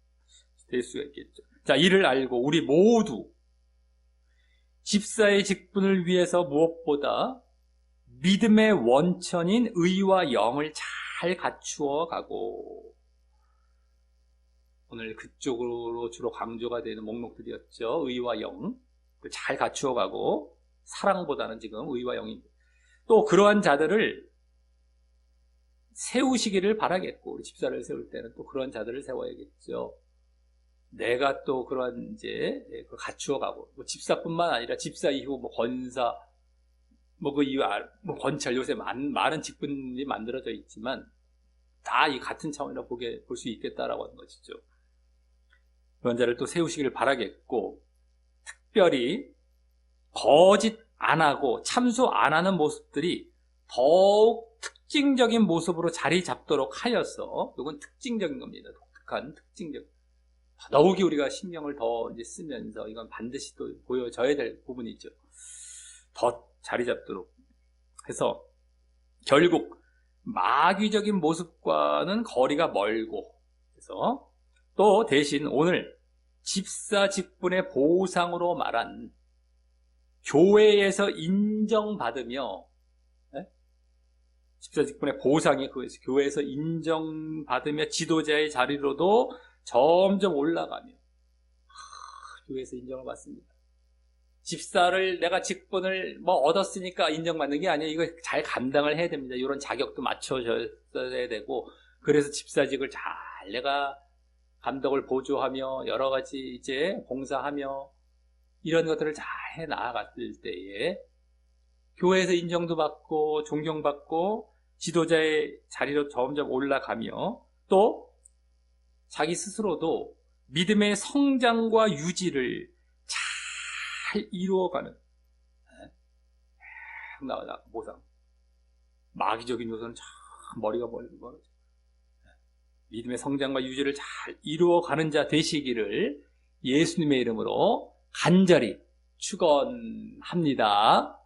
될 수가 있겠죠. 자, 이를 알고 우리 모두 집사의 직분을 위해서 무엇보다 믿음의 원천인 의와 영을 잘 갖추어 가고, 오늘 그쪽으로 주로 강조가 되는 목록들이었죠. 의와 영. 잘 갖추어 가고, 사랑보다는 지금 의와 영입니다. 또 그러한 자들을 세우시기를 바라겠고, 우리 집사를 세울 때는 또 그런 자들을 세워야겠죠. 내가 또 그런 이제 갖추어가고, 뭐 집사뿐만 아니라 집사 이후 뭐 권사, 뭐 그 이후 뭐 권찰, 요새 많은 직분이 만들어져 있지만 다 이 같은 차원이라 볼 수 있겠다라고 하는 것이죠. 그런 자를 또 세우시기를 바라겠고, 특별히 거짓 안 하고 참소 안 하는 모습들이 더욱 특징적인 모습으로 자리 잡도록 하여서, 이건 특징적인 겁니다. 독특한 특징적. 더욱이 우리가 신경을 더 이제 쓰면서 이건 반드시 또 보여져야 될 부분이죠. 더 자리 잡도록 해서 결국 마귀적인 모습과는 거리가 멀고, 그래서 또 대신 오늘 집사 직분의 보상으로 말한 교회에서 인정받으며, 집사 직분의 보상이 교회에서 인정받으며 지도자의 자리로도 점점 올라가며, 교회에서 인정을 받습니다. 집사를 내가 직분을 뭐 얻었으니까 인정받는 게 아니에요. 이거 잘 감당을 해야 됩니다. 이런 자격도 맞춰줘야 되고, 그래서 집사직을 잘 내가 감독을 보조하며 여러 가지 이제 봉사하며 이런 것들을 잘 해 나아갔을 때에 교회에서 인정도 받고 존경받고 지도자의 자리로 점점 올라가며, 또 자기 스스로도 믿음의 성장과 유지를 잘 이루어가는 나오다 보상. 마귀적인 요소는 참 머리가 멀죠. 믿음의 성장과 유지를 잘 이루어가는 자 되시기를 예수님의 이름으로 간절히 축원합니다.